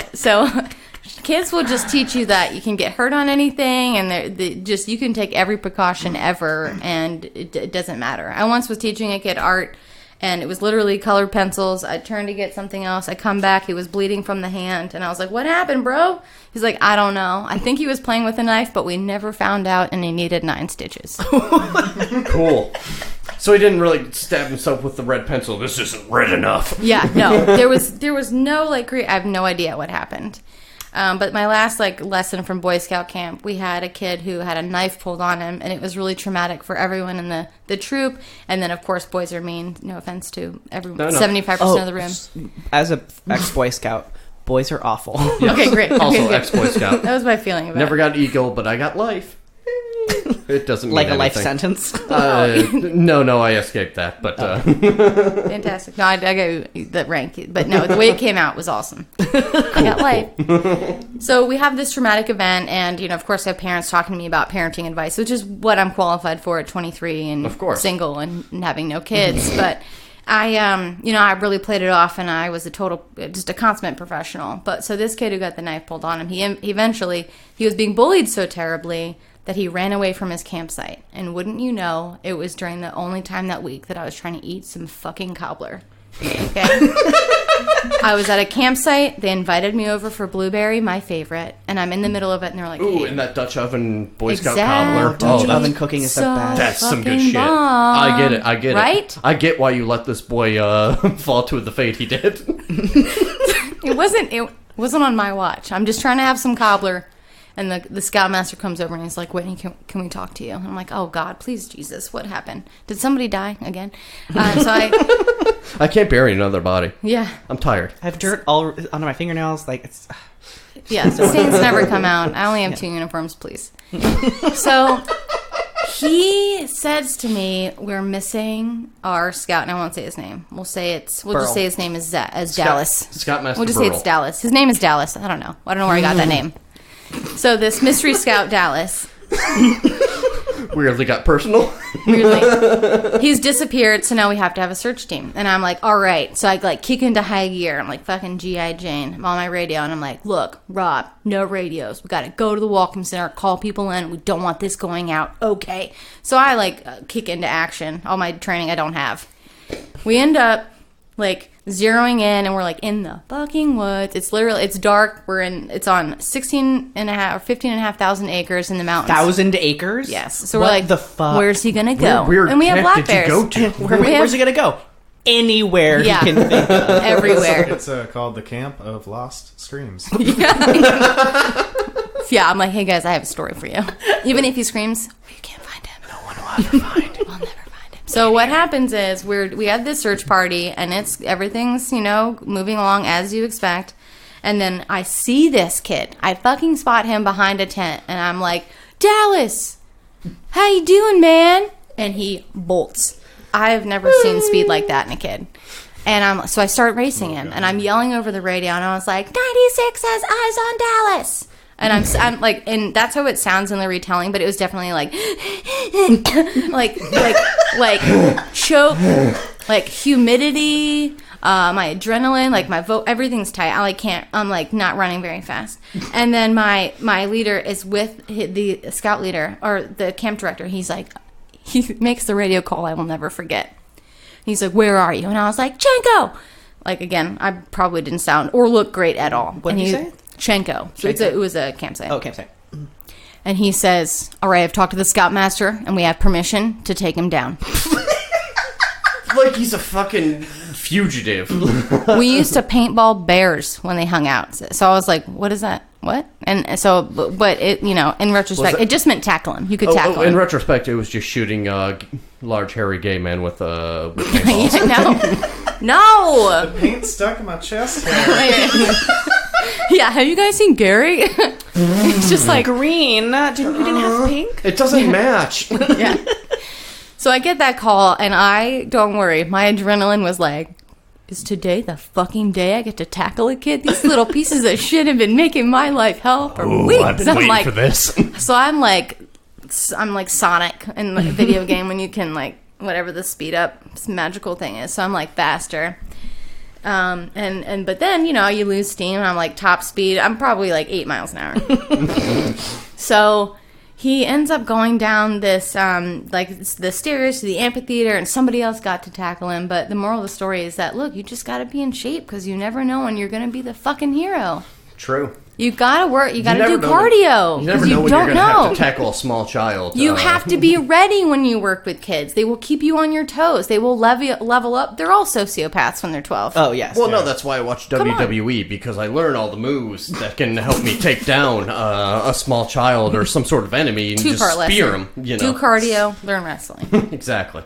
Speaker 4: kids will just teach you that you can get hurt on anything, and you can take every precaution ever, and it doesn't matter. I once was teaching a kid art. And it was literally colored pencils. I turned to get something else. I come back. He was bleeding from the hand. And I was like, what happened, bro? He's like, I don't know. I think he was playing with a knife, but we never found out, and he needed 9 stitches.
Speaker 2: Cool. So he didn't really stab himself with the red pencil. This isn't red enough.
Speaker 4: Yeah, no. There was no, I have no idea what happened. But my last lesson from Boy Scout camp, we had a kid who had a knife pulled on him, and it was really traumatic for everyone in the troop. And then, of course, boys are mean. No offense to everyone. 75% of the room.
Speaker 1: As a ex-Boy Scout, boys are awful.
Speaker 2: Yes.
Speaker 4: Okay, great.
Speaker 2: Also,
Speaker 4: Okay,
Speaker 2: ex-Boy Scout.
Speaker 4: that was my feeling about
Speaker 2: Never
Speaker 4: it.
Speaker 2: got eagle, but I got life. It doesn't mean
Speaker 1: Like a life
Speaker 2: anything.
Speaker 1: sentence.
Speaker 2: No, I escaped that. But
Speaker 4: Fantastic. No, I got the rank. But no, the way it came out was awesome. I got life. So we have this traumatic event, and, of course, I have parents talking to me about parenting advice, which is what I'm qualified for at 23 and
Speaker 2: Of course.
Speaker 4: single and having no kids. But I really played it off, and I was just a consummate professional. But so this kid who got the knife pulled on him, he was being bullied so terribly that he ran away from his campsite. And wouldn't you know, it was during the only time that week that I was trying to eat some fucking cobbler. Okay? I was at a campsite. They invited me over for blueberry, my favorite. And I'm in the middle of it, and they're like,
Speaker 2: ooh,
Speaker 4: hey,
Speaker 2: in that Dutch oven Boy Scout
Speaker 4: Exactly.
Speaker 2: cobbler.
Speaker 1: Dutch
Speaker 2: Oh,
Speaker 1: oven cooking is the
Speaker 4: so
Speaker 1: best.
Speaker 2: that's some good
Speaker 4: fucking
Speaker 2: shit.
Speaker 4: bomb.
Speaker 2: I get it.
Speaker 4: Right?
Speaker 2: I get why you let this boy fall to the fate he did.
Speaker 4: It wasn't on my watch. I'm just trying to have some cobbler. And the scoutmaster comes over and he's like, Whitney, can we talk to you? And I'm like, oh, God, please, Jesus, what happened? Did somebody die again?
Speaker 2: I can't bury another body.
Speaker 4: Yeah.
Speaker 2: I'm tired.
Speaker 1: I have dirt all under my fingernails. It's
Speaker 4: Yeah, stains never come out. I only have 2 uniforms, please. So he says to me, we're missing our scout, and I won't say his name. We'll just say his name is Dallas.
Speaker 2: Scoutmaster
Speaker 4: We'll just say
Speaker 2: Burl.
Speaker 4: it's Dallas. His name is Dallas. I don't know where I got that name. So this mystery scout Dallas,
Speaker 2: Weirdly got personal.
Speaker 4: weirdly, he's disappeared. So now we have to have a search team. And I'm like, all right. So I kick into high gear. I'm like fucking G.I. Jane. I'm on my radio, and I'm like, look, Rob, no radios. We got to go to the welcome center, call people in. We don't want this going out. Okay. So I kick into action. All my training I don't have. We end up zeroing in, and we're in the fucking woods. It's dark. It's on 16 and a half or 15 and a half thousand acres in the mountains.
Speaker 1: 1,000 acres?
Speaker 4: Yes. So
Speaker 1: what
Speaker 4: we're like,
Speaker 1: the fuck?
Speaker 4: where's he gonna go?
Speaker 2: Where
Speaker 4: and we have black
Speaker 2: did you
Speaker 4: bears.
Speaker 2: go to?
Speaker 1: Where's he gonna go? Anywhere
Speaker 4: Yeah.
Speaker 1: he can think of.
Speaker 4: Everywhere.
Speaker 3: It's called the Camp of Lost Screams.
Speaker 4: Yeah, I'm like, hey guys, I have a story for you. Even if he screams, you can't find him. No one will ever find him. We'll never find him. So what happens is we have this search party, and everything's moving along as you expect. And then I see this kid. I fucking spot him behind a tent, and I'm like, Dallas, how you doing, man? And he bolts. I've never seen speed like that in a kid. And so I start racing him, and I'm yelling over the radio, and I was like, 96 has eyes on Dallas. And I'm like, and that's how it sounds in the retelling, but it was definitely like choke, humidity, my adrenaline, my vote, everything's tight. I'm not running very fast. And then my leader is with the scout leader or the camp director. He makes the radio call I will never forget. He's like, where are you? And I was like, Chenko. Again, I probably didn't sound or look great at all.
Speaker 1: What did you say?
Speaker 4: Chenko. So it was a campsite.
Speaker 1: Oh, campsite.
Speaker 4: And he says, all right, I've talked to the scoutmaster, and we have permission to take him down.
Speaker 2: Like he's a fucking fugitive.
Speaker 4: We used to paintball bears when they hung out. So I was like, what is that? What? And so, but it, in retrospect, it just meant tackle him. You could tackle him.
Speaker 2: In retrospect, it was just shooting large, hairy gay men with paintballs.
Speaker 4: Yeah, no.
Speaker 3: Paint stuck in my chest.
Speaker 4: He Yeah, have you guys seen Gary? It's just like
Speaker 1: green. You didn't have pink?
Speaker 2: It doesn't match.
Speaker 4: yeah. So I get that call, and don't worry, my adrenaline was like, is today the fucking day I get to tackle a kid? These little pieces of shit have been making my life hell for weeks.
Speaker 3: I've been waiting for this.
Speaker 4: So I'm like Sonic in the video game when you can like whatever the speed up magical thing is. So I'm like faster. But then you lose steam and I'm like top speed. I'm probably like 8 miles an hour. So he ends up going down this the stairs to the amphitheater, and somebody else got to tackle him. But the moral of the story is that look, you just got to be in shape because you never know when you're going to be the fucking hero.
Speaker 2: True.
Speaker 4: You gotta work. You gotta do
Speaker 2: know
Speaker 4: cardio.
Speaker 2: You never know when you're gonna have to tackle a small child.
Speaker 4: You have to be ready when you work with kids. They will keep you on your toes. They will level up. They're all sociopaths when they're 12.
Speaker 1: Oh, yes.
Speaker 2: Well, no, that's why I watch WWE, because I learn all the moves that can help me take down a small child or some sort of enemy and just spear them.
Speaker 4: Do cardio, learn wrestling.
Speaker 2: Exactly.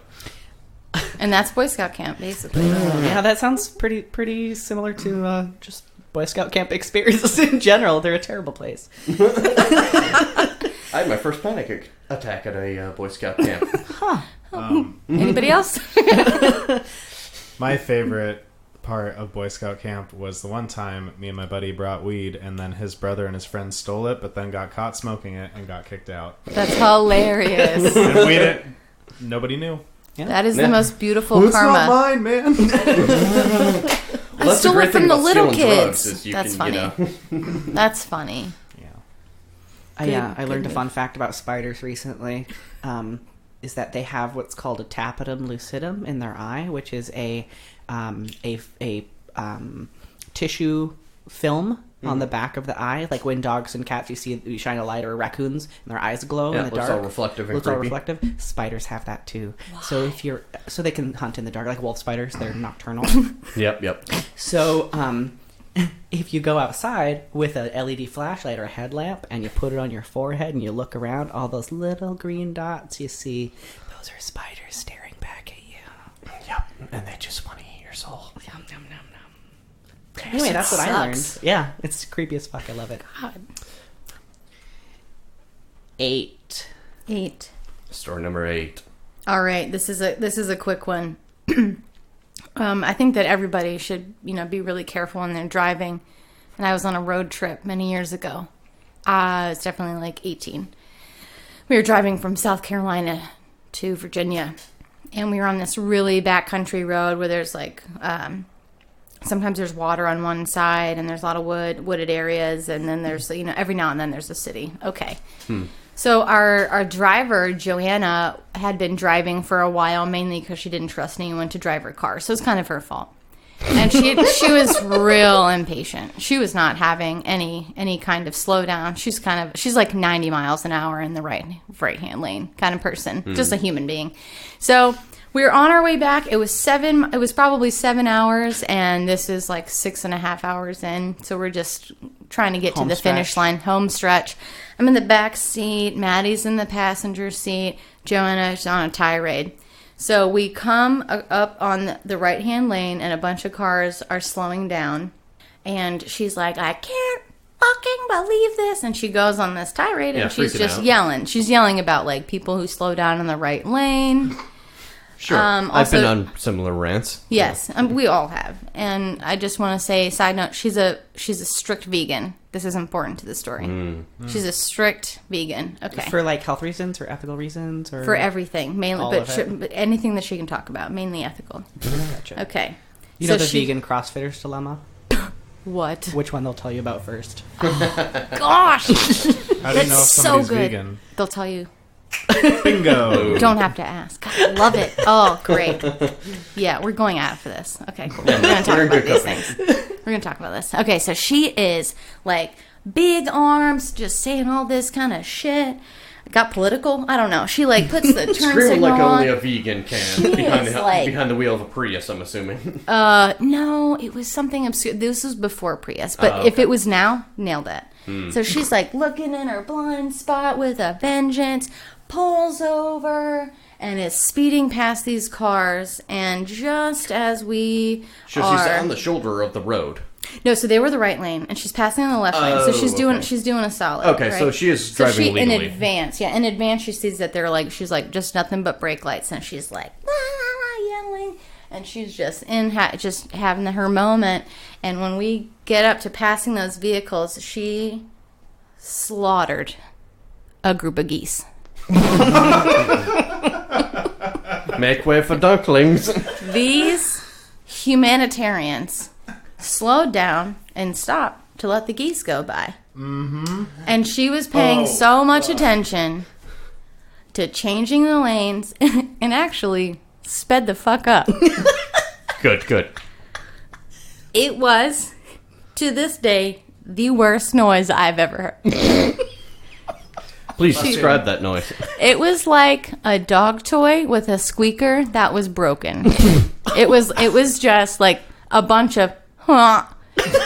Speaker 4: And that's Boy Scout camp, basically.
Speaker 1: Yeah, that sounds pretty similar to just Boy Scout camp experiences in general. They're a terrible place.
Speaker 2: I had my first panic attack at a Boy Scout camp.
Speaker 4: Anybody else?
Speaker 3: My favorite part of Boy Scout camp was the one time me and my buddy brought weed, and then his brother and his friend stole it, but then got caught smoking it and got kicked out.
Speaker 4: That's hilarious.
Speaker 3: And we didn't. Nobody knew.
Speaker 1: Yeah.
Speaker 4: That is the most beautiful
Speaker 3: Well, it's
Speaker 4: karma.
Speaker 3: not mine, man.
Speaker 4: I stole it from the little kids.
Speaker 2: That's
Speaker 4: funny. That's funny.
Speaker 1: Yeah. I learned a fun fact about spiders recently. Is that they have what's called a tapetum lucidum in their eye, which is a tissue film on the back of the eye, like when dogs and cats you shine a light, or raccoons and their eyes glow in the dark.
Speaker 2: Looks all reflective and
Speaker 1: looks all
Speaker 2: creepy.
Speaker 1: reflective. Spiders have that too. Why? So they can hunt in the dark, like wolf spiders. They're nocturnal.
Speaker 2: Yep.
Speaker 1: So if you go outside with a LED flashlight or a headlamp and you put it on your forehead and you look around, all those little green dots you see, those are spiders staring back at you.
Speaker 2: Yep. And they just want to eat your soul.
Speaker 1: Yum, yum, yum, yum. Anyway, that's what I learned. Yeah, it's creepy as fuck. I love it.
Speaker 4: God.
Speaker 1: 8.
Speaker 2: Story number 8.
Speaker 4: All right, this is a quick one. I think that everybody should, be really careful when they're driving. And I was on a road trip many years ago. It's definitely like 18. We were driving from South Carolina to Virginia, and we were on this really backcountry road where there's like, sometimes there's water on one side, and there's a lot of wooded areas, and then there's, every now and then there's a city. Okay. So our driver, Joanna, had been driving for a while, mainly because she didn't trust anyone to drive her car. So it's kind of her fault. And she was real impatient. She was not having any kind of slowdown. She's like 90 miles an hour in the right hand lane kind of person, just a human being. So we were on our way back. It was probably 7 hours, and this is like 6.5 hours in. So we're just trying to get to the finish line, home stretch. I'm in the back seat. Maddie's in the passenger seat. Joanna's on a tirade. So we come up on the right-hand lane, and a bunch of cars are slowing down. And she's like, I can't fucking believe this. And she goes on this tirade, and she's just yelling. She's yelling about, like, people who slow down in the right lane.
Speaker 2: Sure. I've been on similar rants.
Speaker 4: Yes, we all have. And I just want to say, side note, she's a strict vegan. This is important to the story. She's a strict vegan. Okay.
Speaker 1: For like health reasons or ethical reasons, or
Speaker 4: for everything, mainly, but anything that she can talk about, mainly ethical.
Speaker 1: Gotcha.
Speaker 4: Okay.
Speaker 1: You know the vegan CrossFitter's dilemma?
Speaker 4: What?
Speaker 1: Which one they'll tell you about first?
Speaker 4: Gosh,
Speaker 3: How do you know if somebody's vegan?
Speaker 4: They'll tell you.
Speaker 3: Bingo.
Speaker 4: Don't have to ask. God, I love it. Oh, great. Yeah, we're going out for this. Okay, cool. We're going to talk about these things. We're going to talk about this. Okay, so she is like big arms, just saying all this kind of shit. Got political? I don't know. She like puts the turn
Speaker 2: Screaming
Speaker 4: signal
Speaker 2: like
Speaker 4: on.
Speaker 2: only a vegan can behind the wheel of a Prius, I'm assuming.
Speaker 4: No, it was something obscure. This was before Prius, but if it was now, nailed it. So she's like looking in her blind spot with a vengeance, pulls over, and is speeding past these cars. And just as we
Speaker 2: She's on the shoulder of the road.
Speaker 4: No, so they were the right lane, and she's passing on the left lane. So she's doing a solid.
Speaker 2: Okay,
Speaker 4: right?
Speaker 2: so she is driving legally.
Speaker 4: In advance, she sees that they're like, she's like, just nothing but brake lights, and she's like, yelling, and she's just just having her moment. And when we get up to passing those vehicles, she slaughtered a group of geese.
Speaker 2: Make way for ducklings.
Speaker 4: These humanitarians slowed down and stopped to let the geese go by. Mm-hmm. And she was paying so much attention to changing the lanes and actually sped the fuck up.
Speaker 2: Good.
Speaker 4: It was, to this day, the worst noise I've ever heard.
Speaker 2: Please describe that noise.
Speaker 4: It was like a dog toy with a squeaker that was broken. It was just like a bunch of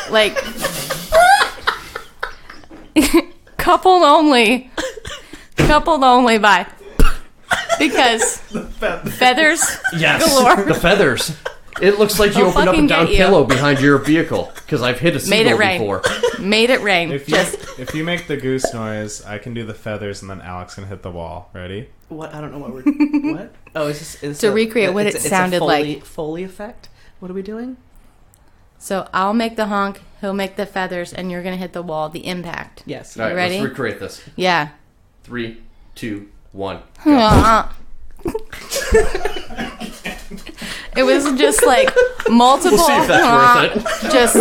Speaker 4: like coupled only by because feathers galore.
Speaker 2: The feathers. It looks like you opened up a down pillow behind your vehicle because I've hit a seagull before.
Speaker 4: Made it rain.
Speaker 3: If you make the goose noise, I can do the feathers, and then Alex can hit the wall. Ready?
Speaker 1: What? I don't know what we're... What? Oh, is this...
Speaker 4: To recreate what it sounded like.
Speaker 1: Foley effect? What are we doing?
Speaker 4: So I'll make the honk, he'll make the feathers, and you're going to hit the wall, the impact.
Speaker 1: Yes.
Speaker 2: All right,
Speaker 4: ready?
Speaker 2: let's recreate this.
Speaker 4: Yeah.
Speaker 2: 3, 2, 1.
Speaker 4: It was just like multiple.
Speaker 2: We'll see if that's worth it.
Speaker 4: Just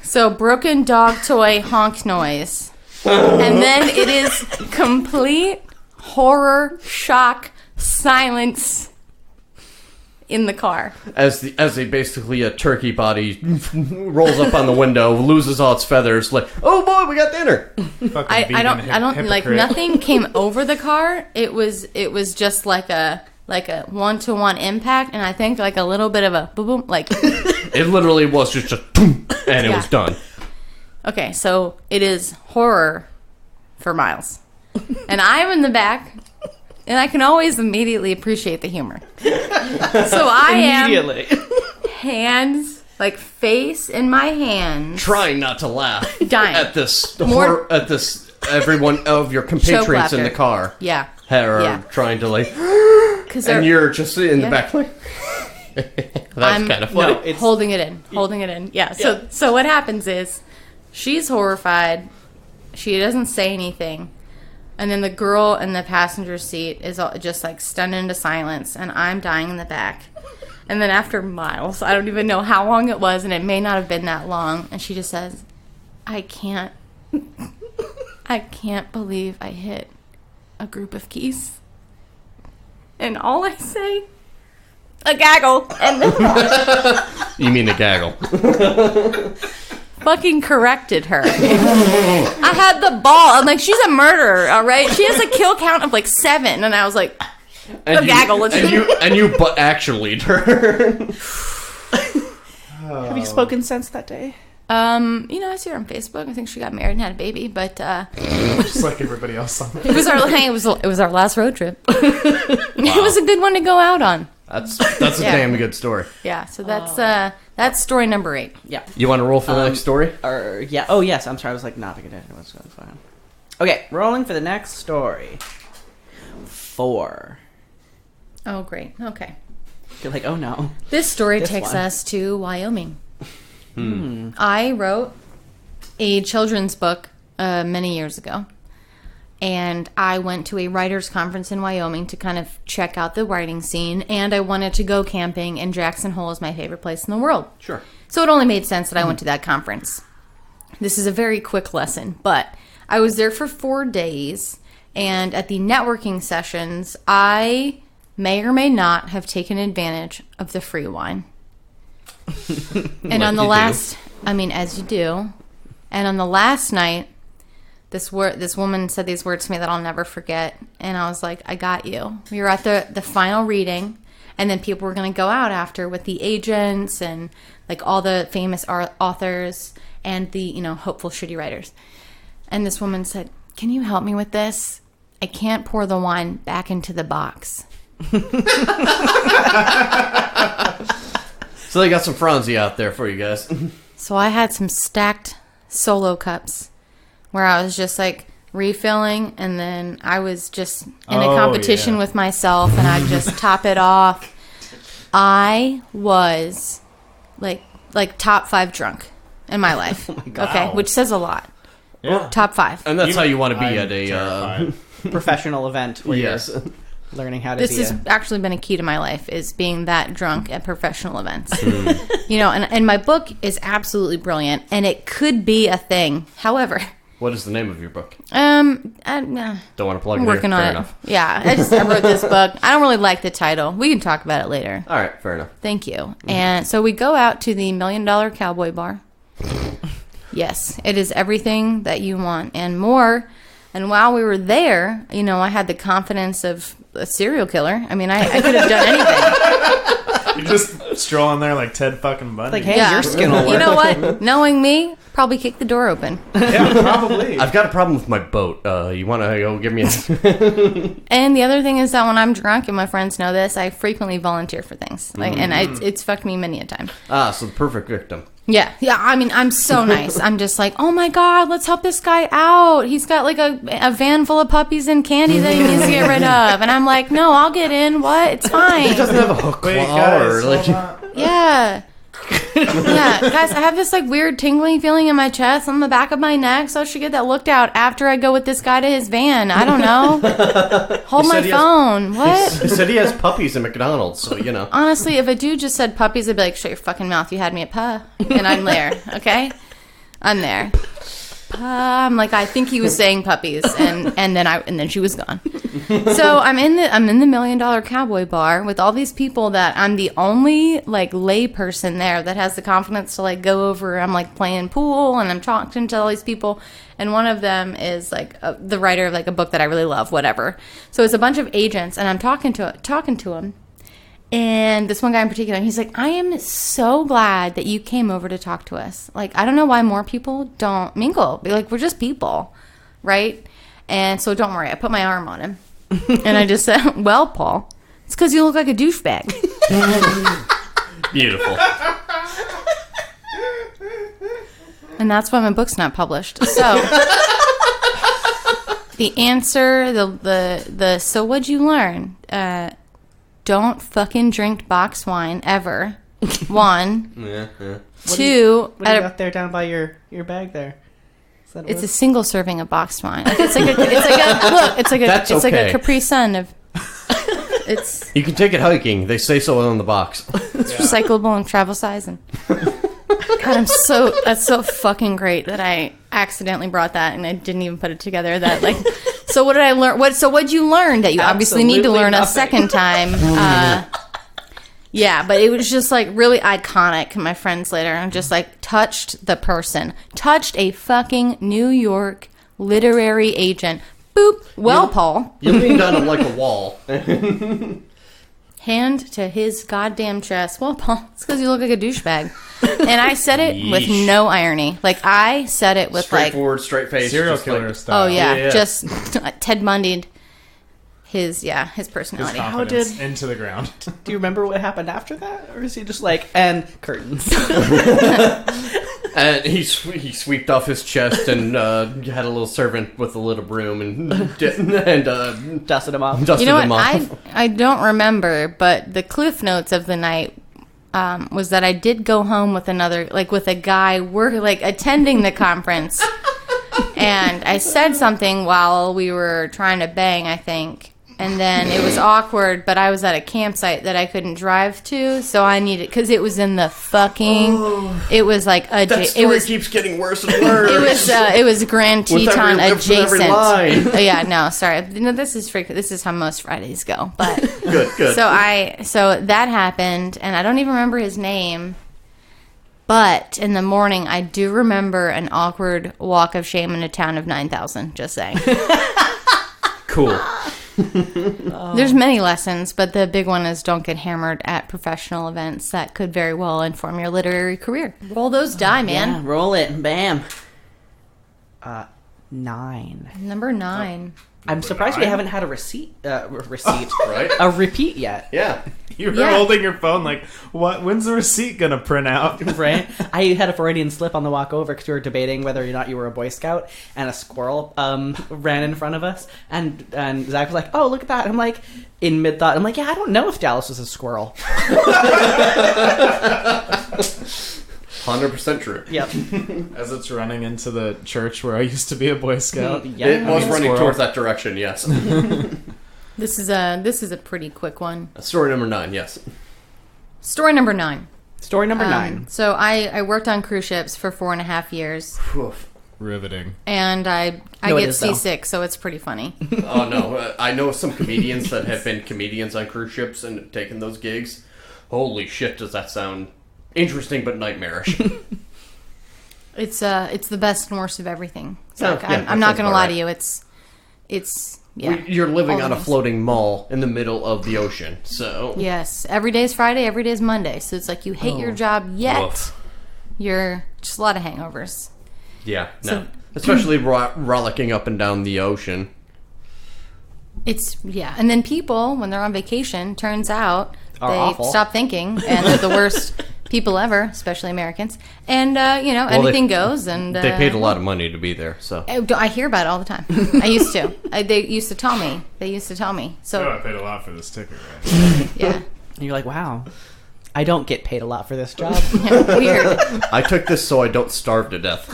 Speaker 4: so broken dog toy honk noise, and then it is complete horror shock silence in the car
Speaker 2: as basically a turkey body rolls up on the window, loses all its feathers, like, oh boy, we got dinner.
Speaker 4: I don't like nothing came over the car. It was just like a 1-to-1 impact, and I think like a little bit of a boom boom, like
Speaker 2: it literally was just a boom, and it was done.
Speaker 4: Okay, so it is horror for miles, and I'm in the back. And I can always immediately appreciate the humor. So I am hands, like face in my hands,
Speaker 2: trying not to laugh,
Speaker 4: dying
Speaker 2: at this everyone of your compatriots in the car.
Speaker 4: Yeah,
Speaker 2: are trying to like, and you're just in the back like. That's kind of funny.
Speaker 4: No, it's holding it in. Yeah. So what happens is, she's horrified. She doesn't say anything. And then the girl in the passenger seat is just like stunned into silence, and I'm dying in the back. And then after miles, I don't even know how long it was, and it may not have been that long, and she just says, I can't believe I hit a group of geese. And all I say, a gaggle. And then
Speaker 2: you mean a gaggle.
Speaker 4: Fucking corrected her. I had the ball. I'm like, she's a murderer, all right? She has a kill count of like 7, and I was like, gaggle.
Speaker 2: And you but actually her.
Speaker 1: Have you spoken since that day?
Speaker 4: I see her on Facebook. I think she got married and had a baby, but
Speaker 3: just like everybody else on
Speaker 4: it was our last road trip. It was a good one to go out on.
Speaker 2: That's a damn good story.
Speaker 4: Yeah, so that's story number 8.
Speaker 1: Yeah.
Speaker 2: You want to roll for the next story?
Speaker 1: Yeah. Oh, yes. I'm sorry. I was like nodding it in. It was fine. Okay, rolling for the next story. 4.
Speaker 4: Oh, great. Okay.
Speaker 1: You're like, oh no.
Speaker 4: This story takes us to Wyoming. I wrote a children's book many years ago. And I went to a writers' conference in Wyoming to kind of check out the writing scene. And I wanted to go camping, and Jackson Hole is my favorite place in the world.
Speaker 2: Sure.
Speaker 4: So it only made sense that I went to that conference. This is a very quick lesson, but I was there for 4 days. And at the networking sessions, I may or may not have taken advantage of the free wine. And on the last, as you do. And on the last night, this woman said these words to me that I'll never forget, and I was like, I got you. We were at the final reading, and then people were going to go out after with the agents and like all the famous authors and the hopeful shitty writers. And this woman said, can you help me with this? I can't pour the wine back into the box.
Speaker 2: So they got some Franzi out there for you guys.
Speaker 4: So I had some stacked solo cups where I was just like refilling, and then I was just in a competition with myself, and I'd just top it off. I was like top 5 drunk in my life. Okay, which says a lot.
Speaker 3: Yeah.
Speaker 4: Top 5.
Speaker 2: And that's how you want to be
Speaker 3: I'm
Speaker 2: at a
Speaker 3: terrified.
Speaker 1: Professional event where
Speaker 2: yes.
Speaker 1: you're learning how to
Speaker 4: This
Speaker 1: be
Speaker 4: has actually been a key to my life, is being that drunk at professional events. You know, and my book is absolutely brilliant, and it could be a thing. However,
Speaker 2: What is the name of your book?
Speaker 4: I'm
Speaker 2: Don't want to plug
Speaker 4: I'm
Speaker 2: it
Speaker 4: working
Speaker 2: here.
Speaker 4: on
Speaker 2: Fair
Speaker 4: it.
Speaker 2: enough.
Speaker 4: Yeah, I wrote this book. I don't really like the title. We can talk about it later.
Speaker 2: All right, fair enough.
Speaker 4: Thank you. And so we go out to the $1 Million Cowboy Bar. Yes, it is everything that you want and more. And while we were there, you know, I had the confidence of a serial killer. I mean, I could have done anything.
Speaker 3: You just stroll in there like Ted fucking Bundy.
Speaker 1: Like, hey, your skin will work.
Speaker 4: You know what? Knowing me, probably kick the door open.
Speaker 3: Yeah, probably.
Speaker 2: I've got a problem with my boat. You want to go give me a...
Speaker 4: And the other thing is that when I'm drunk, and my friends know this, I frequently volunteer for things. Like, and it's fucked me many a time.
Speaker 2: So the perfect victim.
Speaker 4: Yeah. I mean, I'm so nice. I'm just like, oh my God, let's help this guy out. He's got like a van full of puppies and candy that he needs to get rid of. And I'm like, no, I'll get in. What? It's fine.
Speaker 2: He doesn't have a hook
Speaker 3: Wait,
Speaker 2: claw
Speaker 3: guys,
Speaker 2: or like...
Speaker 3: hold on.
Speaker 4: Yeah. Yeah, guys, I have this like weird tingling feeling in my chest on the back of my neck, so I should get that looked out after I go with this guy to his van. I don't know. Hold my phone. What?
Speaker 2: He said he has puppies at McDonald's, so you know.
Speaker 4: Honestly, if a dude just said puppies, I'd be like, shut your fucking mouth. You had me at puh. And I'm there, okay? I'm there. I'm like, I think he was saying puppies, and then she was gone. So I'm in the $1 Million Cowboy Bar with all these people that I'm the only like lay person there that has the confidence to like go over. I'm like playing pool and I'm talking to all these people, and one of them is like the writer of like a book that I really love, whatever. So it's a bunch of agents, and I'm talking to him. And this one guy in particular, he's like, I am so glad that you came over to talk to us. Like, I don't know why more people don't mingle. Be like, we're just people, right? And so don't worry. I put my arm on him. And I just said, well, Paul, it's because you look like a douchebag.
Speaker 2: Beautiful.
Speaker 4: And that's why my book's not published. So the answer, the so what'd you learn? Don't fucking drink box wine ever. 1.
Speaker 2: Yeah.
Speaker 4: 2.
Speaker 1: What do you got there down by your bag there? Is that
Speaker 4: It's a single serving of boxed wine. Like, it's like a Capri Sun of. It's
Speaker 2: You can take it hiking. They say so on the box.
Speaker 4: recyclable and travel size. And God, that's so fucking great that I accidentally brought that and I didn't even put it together. That like, so what did I learn? What'd you learn that you obviously need to learn a second time? Yeah, but it was just like really iconic. My friends later, and just like touched a fucking New York literary agent. Boop. Well, Paul.
Speaker 2: You leaned on him like a wall.
Speaker 4: Hand to his goddamn chest. Well, Paul, it's because you look like a douchebag. And I said it with no irony. Like, I said it with like...
Speaker 2: Straightforward, straight face.
Speaker 3: Serial
Speaker 2: just
Speaker 3: killer
Speaker 2: like,
Speaker 3: style.
Speaker 4: Oh, yeah.
Speaker 2: Yeah.
Speaker 4: Just Ted Bundy'd his personality.
Speaker 3: His confidence into the ground.
Speaker 1: Do you remember what happened after that? Or is he just like, and curtains?
Speaker 2: And he sweeped off his chest and had a little servant with a little broom and
Speaker 1: Dusted him off.
Speaker 2: dusted
Speaker 4: You know
Speaker 2: him
Speaker 4: what?
Speaker 2: off.
Speaker 4: I don't remember, but the cliff notes of the night was that I did go home with with a guy attending the conference. And I said something while we were trying to bang, I think. And then it was awkward, but I was at a campsite that I couldn't drive to, so I needed, because it was in the fucking, it was like a,
Speaker 2: That story keeps getting worse and worse.
Speaker 4: it was Grand
Speaker 2: With
Speaker 4: Teton
Speaker 2: every
Speaker 4: adjacent.
Speaker 2: line.
Speaker 4: Yeah, no, sorry. No, this is how most Fridays go. But
Speaker 2: Good.
Speaker 4: so that happened, and I don't even remember his name. But in the morning, I do remember an awkward walk of shame in a town of 9,000. Just saying.
Speaker 2: Cool.
Speaker 4: There's many lessons, but the big one is don't get hammered at professional events. That could very well inform your literary career. Roll those die, man.
Speaker 1: Yeah, roll it. Bam. 9.
Speaker 4: Number 9.
Speaker 1: I'm surprised we haven't had a receipt,
Speaker 2: Right?
Speaker 1: a repeat yet.
Speaker 2: Yeah.
Speaker 3: You were
Speaker 4: Yeah.
Speaker 3: holding your phone like, what? When's the receipt gonna print out?
Speaker 1: Right? I had a Freudian slip on the walk over because we were debating whether or not you were a Boy Scout, and a squirrel ran in front of us, and Zach was like, "Oh, look at that!" I'm like, in mid thought, I'm like, "Yeah, I don't know if Dallas was a squirrel."
Speaker 2: 100% true.
Speaker 1: Yep.
Speaker 3: As it's running into the church where I used to be a Boy Scout.
Speaker 1: Yeah.
Speaker 2: It was running
Speaker 3: squirrel.
Speaker 2: towards that direction, yes.
Speaker 4: This is a pretty quick one.
Speaker 2: Story number 9, yes.
Speaker 4: Story number 9.
Speaker 1: Story number 9.
Speaker 4: So I worked on cruise ships for 4.5 years,
Speaker 2: Oof.
Speaker 3: Riveting.
Speaker 4: and I
Speaker 1: No, it
Speaker 4: get
Speaker 1: is, though.
Speaker 4: seasick, so it's pretty funny.
Speaker 2: Oh, no. I know some comedians that have been comedians on cruise ships and taken those gigs. Holy shit, does that sound interesting but nightmarish.
Speaker 4: It's the best and worst of everything. So
Speaker 2: Oh, yeah,
Speaker 4: I'm
Speaker 2: that
Speaker 4: not
Speaker 2: sounds
Speaker 4: gonna
Speaker 2: about
Speaker 4: lie
Speaker 2: right.
Speaker 4: to you. It's yeah.
Speaker 2: You're living
Speaker 4: All
Speaker 2: on
Speaker 4: the
Speaker 2: a
Speaker 4: things.
Speaker 2: floating mall in the middle of the ocean, so...
Speaker 4: Yes, every day's Friday, every day's Monday. So it's like you hate your job, yet
Speaker 2: Woof.
Speaker 4: you're just a lot of hangovers.
Speaker 2: Yeah, no.
Speaker 4: So-
Speaker 2: Especially rollicking up and down the ocean.
Speaker 4: And then people, when they're on vacation, turns out
Speaker 1: Are
Speaker 4: they
Speaker 1: awful.
Speaker 4: stop thinking, and they're the worst people ever, especially Americans. And anything goes. And
Speaker 2: They paid a lot of money to be there, so...
Speaker 4: I hear about it all the time. I used to. They used to tell me. So
Speaker 3: Oh, I paid a lot for this ticket, right?
Speaker 4: yeah,
Speaker 1: And you're like, "Wow, I don't get paid a lot for this job."
Speaker 4: weird.
Speaker 2: I took this so I don't starve to death.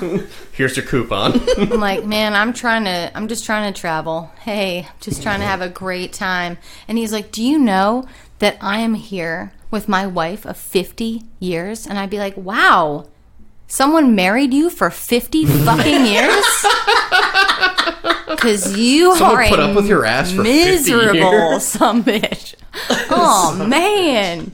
Speaker 2: Here's your coupon.
Speaker 4: I'm like, man, I'm just trying to travel. Hey, just trying to have a great time. And he's like, do you know that I am here with my wife of 50 years? And I'd be like, wow, someone married you for 50 fucking years? Because you
Speaker 2: Someone
Speaker 4: are
Speaker 2: put
Speaker 4: a
Speaker 2: up with your ass for 50
Speaker 4: miserable
Speaker 2: years?
Speaker 4: some bitch. Oh, man.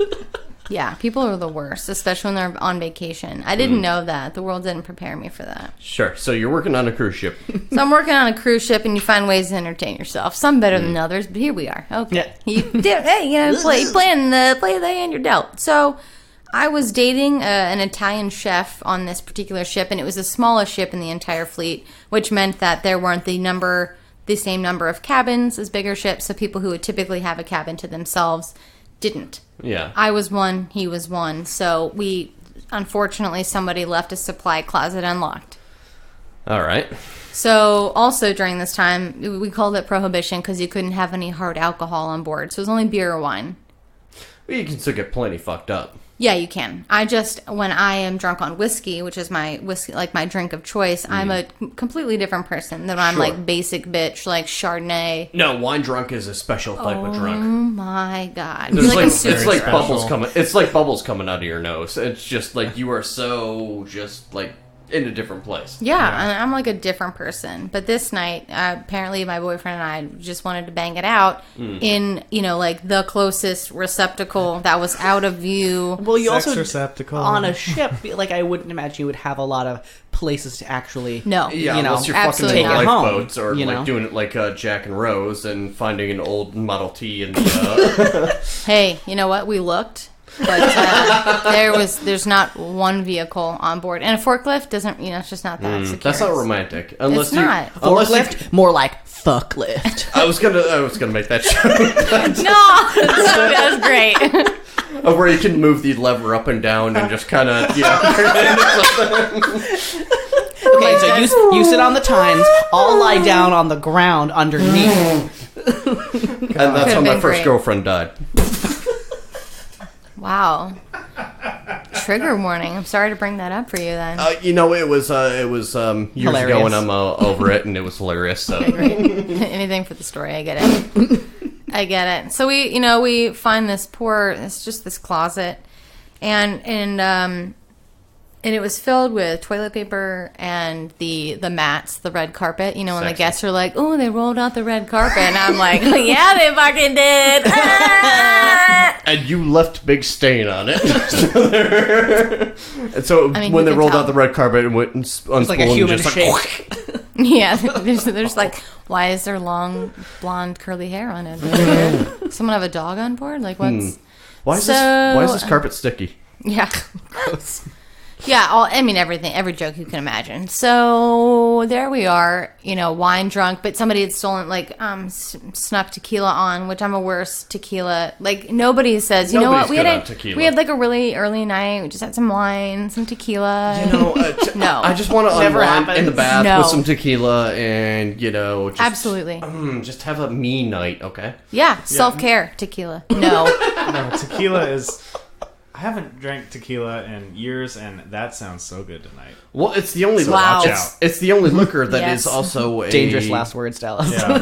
Speaker 4: Yeah, people are the worst, especially when they're on vacation. I didn't know that. The world didn't prepare me for that.
Speaker 2: Sure, so you're working on a cruise ship.
Speaker 4: So I'm working on a cruise ship, and you find ways to entertain yourself. Some better than others, but here we are. Okay,
Speaker 1: Yeah.
Speaker 4: playing the hand you're dealt. So I was dating an Italian chef on this particular ship, and it was the smallest ship in the entire fleet, which meant that there weren't the same number of cabins as bigger ships. So people who would typically have a cabin to themselves didn't.
Speaker 2: Yeah.
Speaker 4: I was one, he was one. So unfortunately, somebody left a supply closet unlocked.
Speaker 2: All right.
Speaker 4: So also during this time, we called it prohibition because you couldn't have any hard alcohol on board. So it was only beer or wine.
Speaker 2: Well, you can still get plenty fucked up.
Speaker 4: Yeah, you can. When I am drunk on whiskey, which is my whiskey, like my drink of choice, I'm a completely different person than when I'm
Speaker 2: Sure.
Speaker 4: like basic bitch, like Chardonnay.
Speaker 2: No, wine drunk is a special type of
Speaker 4: Oh
Speaker 2: drunk.
Speaker 4: my God.
Speaker 2: It's
Speaker 4: You're
Speaker 2: like,
Speaker 4: a
Speaker 2: it's
Speaker 4: super
Speaker 2: like
Speaker 3: special.
Speaker 2: bubbles coming. It's like bubbles coming out of your nose. It's just like you are so just like in a different place.
Speaker 4: Yeah, and I'm like a different person. But this night, apparently my boyfriend and I just wanted to bang it out in, like the closest receptacle that was out of view.
Speaker 1: Well, you
Speaker 3: Sex
Speaker 1: also
Speaker 3: receptacle.
Speaker 1: on a ship, like I wouldn't imagine you would have a lot of places to actually.
Speaker 4: No.
Speaker 2: Yeah,
Speaker 1: You know,
Speaker 2: unless you're fucking
Speaker 4: absolutely
Speaker 2: in
Speaker 1: not.
Speaker 2: lifeboats or
Speaker 1: You
Speaker 2: like
Speaker 1: know?
Speaker 2: doing it like Jack and Rose and finding an old Model T in the.
Speaker 4: Hey, you know what? We looked, but there's not one vehicle on board, and a forklift doesn't. It's just not that secure.
Speaker 2: That's not romantic. Unless
Speaker 4: It's
Speaker 2: you,
Speaker 4: not.
Speaker 2: Unless you,
Speaker 1: Forklift, more like fucklift.
Speaker 2: I was gonna make that joke.
Speaker 4: No, that was great.
Speaker 2: Of where you can move the lever up and down and just kind of turn it into something.
Speaker 1: Okay, so you sit on the tines. I'll lie down on the ground underneath.
Speaker 2: And that's how
Speaker 4: Could've
Speaker 2: my
Speaker 4: been
Speaker 2: first
Speaker 4: great.
Speaker 2: girlfriend died.
Speaker 4: Wow. Trigger warning. I'm sorry to bring that up for you then.
Speaker 2: It was years
Speaker 1: Hilarious.
Speaker 2: ago, and I'm over it, and it was hilarious. So
Speaker 4: Great. Anything for the story. I get it. I get it. So we find it's just this closet, and it was filled with toilet paper and the mats, the red carpet. When the
Speaker 2: Sexy.
Speaker 4: guests are like, "Oh, they rolled out the red carpet," and I'm like, "Yeah, they fucking did."
Speaker 2: and you left big stain on it. And so
Speaker 4: mean,
Speaker 2: when
Speaker 4: you
Speaker 2: they
Speaker 4: can
Speaker 2: rolled
Speaker 4: tell.
Speaker 2: out the red carpet and went and unspooled,
Speaker 1: like a
Speaker 2: and
Speaker 1: human
Speaker 2: just
Speaker 1: shake.
Speaker 4: Yeah, there's like, why is there long blonde curly hair on it? Someone have a dog on board? Like what's?
Speaker 2: why is this
Speaker 4: So-
Speaker 2: carpet sticky?
Speaker 4: Yeah. Yeah, everything, every joke you can imagine. So there we are, wine drunk, but somebody had stolen, snuck tequila on, which I'm a worse tequila. Like, nobody says,
Speaker 2: Nobody's
Speaker 4: we
Speaker 2: good
Speaker 4: had
Speaker 2: on tequila.
Speaker 4: We had like a really early night. We just had some wine, some tequila. No,
Speaker 2: I just want to
Speaker 1: Never
Speaker 2: unwind
Speaker 1: happens.
Speaker 2: in the bath
Speaker 4: No.
Speaker 2: with some tequila and, just,
Speaker 4: Absolutely.
Speaker 2: just have a me night, okay?
Speaker 4: Yeah, self-care tequila. No.
Speaker 3: No, tequila is. I haven't drank tequila in years, and that sounds so good tonight.
Speaker 2: Well, it's the only
Speaker 4: Wow.
Speaker 2: it's the only liquor that
Speaker 4: Yes.
Speaker 2: is also a
Speaker 1: Dangerous last words, Dallas.
Speaker 3: Yeah.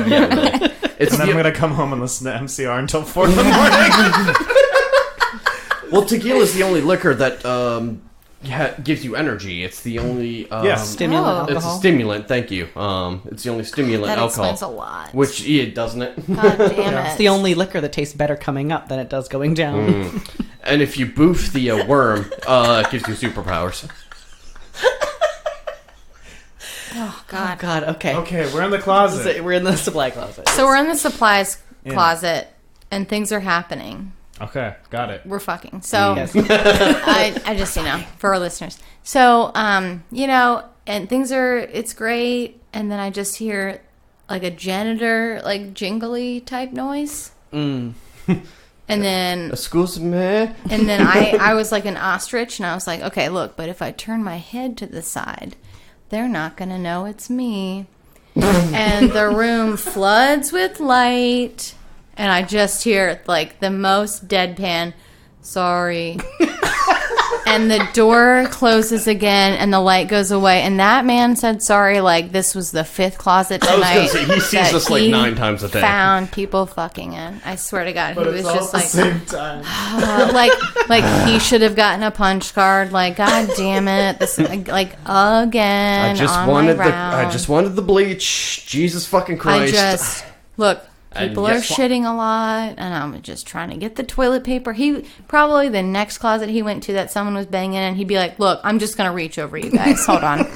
Speaker 2: It's
Speaker 3: And then
Speaker 2: the-
Speaker 3: I'm gonna come home and listen to MCR until 4 in the morning.
Speaker 2: well, tequila is the only liquor that gives you energy. It's the only
Speaker 3: Yes.
Speaker 1: Stimulant
Speaker 4: Oh.
Speaker 2: It's a
Speaker 1: alcohol.
Speaker 2: stimulant. Thank you. It's the only stimulant
Speaker 4: That
Speaker 2: alcohol.
Speaker 4: explains a lot.
Speaker 2: Which it doesn't it?
Speaker 4: God damn it.
Speaker 1: It's the only liquor that tastes better coming up than it does going down.
Speaker 2: And if you boof the worm, it gives you superpowers.
Speaker 4: Oh, God.
Speaker 1: God, okay.
Speaker 3: Okay, we're in the closet.
Speaker 1: So we're in the supply closet.
Speaker 4: So we're in the supplies
Speaker 3: Yeah.
Speaker 4: closet, and things are happening.
Speaker 3: Okay, got it.
Speaker 4: We're fucking. So
Speaker 1: Yes.
Speaker 4: I just, for our listeners. So, and things it's great. And then I just hear like a janitor, like jingly type noise.
Speaker 1: Mm.
Speaker 4: And then,
Speaker 2: Excuse me.
Speaker 4: I was like an ostrich, and I was like, okay, look, but if I turn my head to the side, they're not going to know it's me. And the room floods with light. And I just hear, like, the most deadpan, sorry. And the door closes again, and the light goes away. And that man said sorry, like, this was the 5th closet
Speaker 2: I was
Speaker 4: tonight.
Speaker 2: gonna say, he sees
Speaker 4: that
Speaker 2: us, like,
Speaker 4: he
Speaker 2: 9 times a day.
Speaker 4: Found people fucking in. I swear to God.
Speaker 3: But
Speaker 4: he
Speaker 3: it's
Speaker 4: was
Speaker 3: all
Speaker 4: just
Speaker 3: at the
Speaker 4: like,
Speaker 3: same time.
Speaker 4: like he should have gotten a punch card. Like, God damn it. This, like, again.
Speaker 2: I just
Speaker 4: on
Speaker 2: wanted
Speaker 4: my round.
Speaker 2: I just wanted the bleach. Jesus fucking Christ.
Speaker 4: Look,
Speaker 2: And
Speaker 4: people are
Speaker 2: guess what?
Speaker 4: shitting a lot, and I'm just trying to get the toilet paper. He probably the next closet he went to that someone was banging in, he'd be like, "Look, I'm just gonna reach over you guys. Hold on,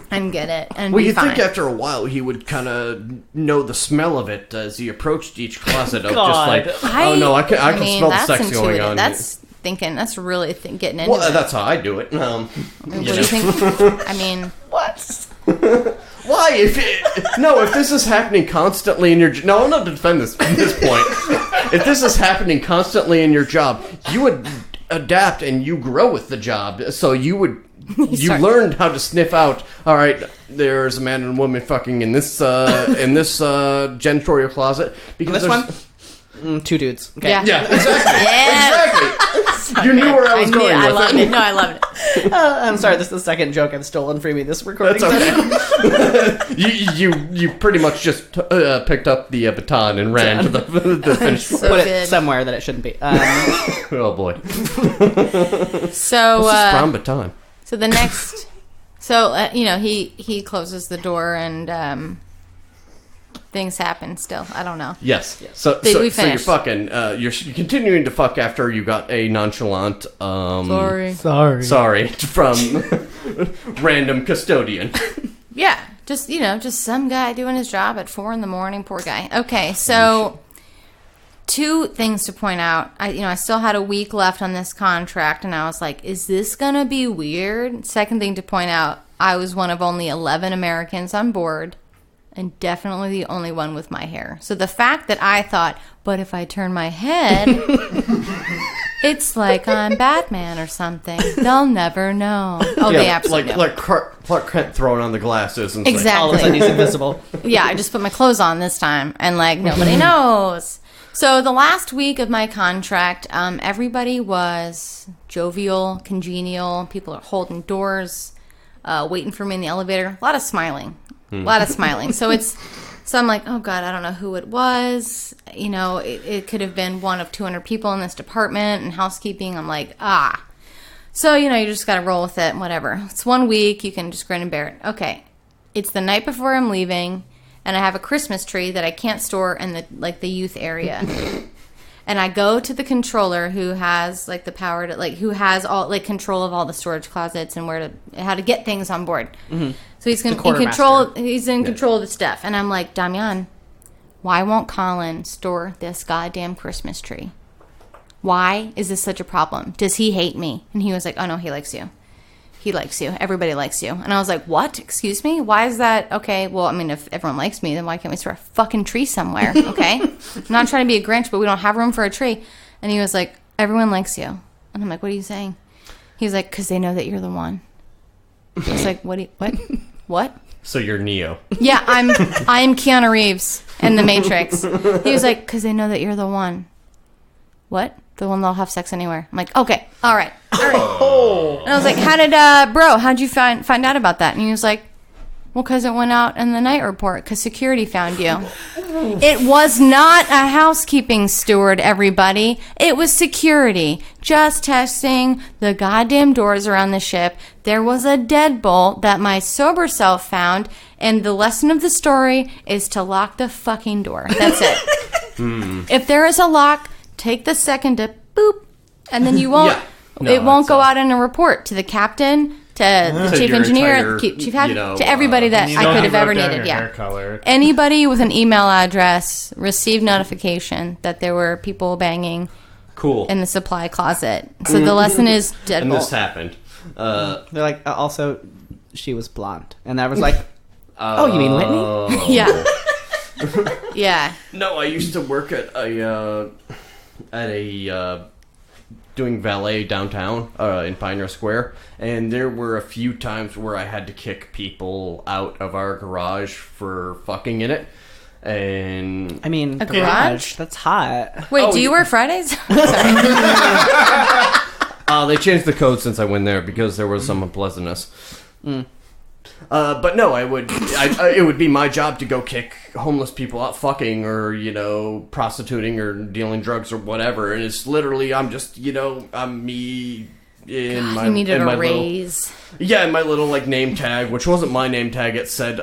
Speaker 4: and get it." And
Speaker 2: Well,
Speaker 4: be
Speaker 2: you'd
Speaker 4: fine.
Speaker 2: think after a while he would kind of know the smell of it as he approached each closet of
Speaker 1: God.
Speaker 2: just like, oh no, I can smell the
Speaker 4: that's
Speaker 2: sex going
Speaker 4: intuitive.
Speaker 2: on.
Speaker 4: That's thinking. That's really getting into
Speaker 2: Well,
Speaker 4: it.
Speaker 2: that's how I do it.
Speaker 4: What do you think? I mean,
Speaker 1: What?
Speaker 2: Why? If this is happening constantly in your no, I'm not to defend this point. If this is happening constantly in your job, you would adapt and you grow with the job. So you
Speaker 4: Sorry.
Speaker 2: learned how to sniff out. All right, there's a man and a woman fucking in this janitorial closet because
Speaker 1: This
Speaker 2: there's-
Speaker 1: one? 2 dudes. Okay.
Speaker 4: yeah,
Speaker 2: Yeah, exactly.
Speaker 4: Yeah.
Speaker 2: Exactly. You knew where I was going
Speaker 4: I
Speaker 2: with
Speaker 4: loved
Speaker 2: it.
Speaker 4: it. No, I loved it.
Speaker 1: I'm sorry, this is the second joke I've stolen from you this recording.
Speaker 2: That's okay. you pretty much just picked up the baton and ran to the finish.
Speaker 4: So
Speaker 1: Put it
Speaker 4: good.
Speaker 1: somewhere that it shouldn't be.
Speaker 2: Oh boy.
Speaker 4: So,
Speaker 2: What's this brown baton?
Speaker 4: so the next, he closes the door and things happen. Still, I don't know.
Speaker 2: Yes. So
Speaker 4: We
Speaker 2: you're
Speaker 4: finished.
Speaker 2: fucking. You're continuing to fuck after you got a nonchalant.
Speaker 4: Sorry.
Speaker 2: Sorry from random custodian.
Speaker 4: Yeah, just some guy doing his job at 4 a.m. Poor guy. Okay, so 2 things to point out. I still had a week left on this contract, and I was like, is this gonna be weird? Second thing to point out, I was one of only 11 Americans on board, and definitely the only one with my hair. So the fact that I thought, but if I turn my head, it's like I'm Batman or something. They'll never know. Oh, they absolutely know.
Speaker 2: like Clark Kent throwing on the glasses and
Speaker 4: Exactly.
Speaker 1: All of a sudden he's invisible.
Speaker 4: Yeah, I just put my clothes on this time, and like nobody knows. So the last week of my contract, everybody was jovial, congenial. People are holding doors, waiting for me in the elevator. A lot of smiling. So I'm like, oh God, I don't know who it was. It could have been one of 200 people in this department and housekeeping. I'm like, So, you just got to roll with it, whatever. It's 1 week. You can just grin and bear it. Okay. It's the night before I'm leaving, and I have a Christmas tree that I can't store in the youth area. And I go to the controller who has like the power to who has all control of all the storage closets and how to get things on board. Mm-hmm. So he's in control. He's in control of the stuff. And I'm like, Damian, why won't Colin store this goddamn Christmas tree? Why is this such a problem? Does he hate me? And he was like, oh no, he likes you. he likes you. Everybody likes you. And I was like, what? Excuse me? Why is that? Okay, well, I mean, if everyone likes me, then why can't we start a fucking tree somewhere? Okay? I'm not trying to be a Grinch, but we don't have room for a tree. And he was like, everyone likes you. And I'm like, what are you saying? He's like, because they know that you're the one. I was like, what?
Speaker 2: So you're Neo.
Speaker 4: Yeah, I'm Keanu Reeves in The Matrix. He was like, because they know that you're the one. What? The one that'll have sex anywhere. I'm like, okay, all right. And I was like, how'd you find out about that? And he was like, well, because it went out in the night report because security found you. It was not a housekeeping steward, everybody. It was security. Just testing the goddamn doors around the ship. There was a deadbolt that my sober self found, and the lesson of the story is to lock the fucking door. That's it. If there is a lock, take the second to boop, and then you won't.
Speaker 2: Yeah. No,
Speaker 4: it won't go out in a report to the captain, to the chief
Speaker 2: your
Speaker 4: engineer,
Speaker 2: entire,
Speaker 4: chief head,
Speaker 2: you know,
Speaker 4: to everybody that
Speaker 3: You
Speaker 4: I
Speaker 3: don't
Speaker 4: could have
Speaker 3: wrote
Speaker 4: ever
Speaker 3: down
Speaker 4: needed.
Speaker 3: your
Speaker 4: Yeah.
Speaker 3: hair color.
Speaker 4: Anybody with an email address received notification that there were people banging
Speaker 2: Cool.
Speaker 4: in the supply closet. So the lesson is
Speaker 2: And this
Speaker 4: deadbolt.
Speaker 2: happened.
Speaker 1: They're like, also, she was blonde. And I was like, oh, you mean Whitney?
Speaker 4: Yeah. Yeah.
Speaker 2: No, I used to work at a doing valet downtown in Pioneer Square, and there were a few times where I had to kick people out of our garage for fucking in it. And
Speaker 1: I mean,
Speaker 4: A garage?
Speaker 1: That's hot.
Speaker 4: Wait,
Speaker 2: Oh,
Speaker 4: do you
Speaker 2: you-
Speaker 4: work Fridays? Sorry.
Speaker 2: they changed the code since I went there because there was some unpleasantness. But no, it would be my job to go kick homeless people out fucking or, prostituting or dealing drugs or whatever. And it's literally, I'm just, I'm me in my...
Speaker 4: You needed
Speaker 2: in my
Speaker 4: a raise.
Speaker 2: in my little, name tag, which wasn't my name tag. It said,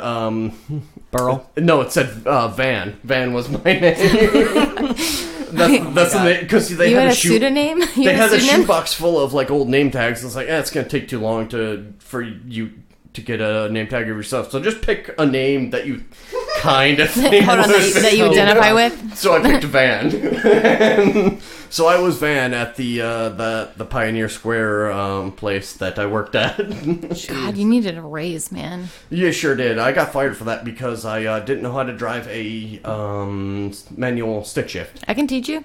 Speaker 1: Burl.
Speaker 2: No, it said, Van. Van was my name. That's the name, because they
Speaker 4: You
Speaker 2: had
Speaker 4: had
Speaker 2: a
Speaker 4: a pseudonym? You
Speaker 2: They had a
Speaker 4: pseudonym?
Speaker 2: shoebox full of, old name tags. It's like, it's going to take too long for you to get a name tag of yourself. So just pick a name that you kind of think
Speaker 4: Hold on, that you identify with?
Speaker 2: So I picked Van. So I was Van at the Pioneer Square place that I worked at.
Speaker 4: God, you needed a raise, man.
Speaker 2: Yeah, sure did. I got fired for that because I didn't know how to drive a manual stick shift.
Speaker 4: I can teach you.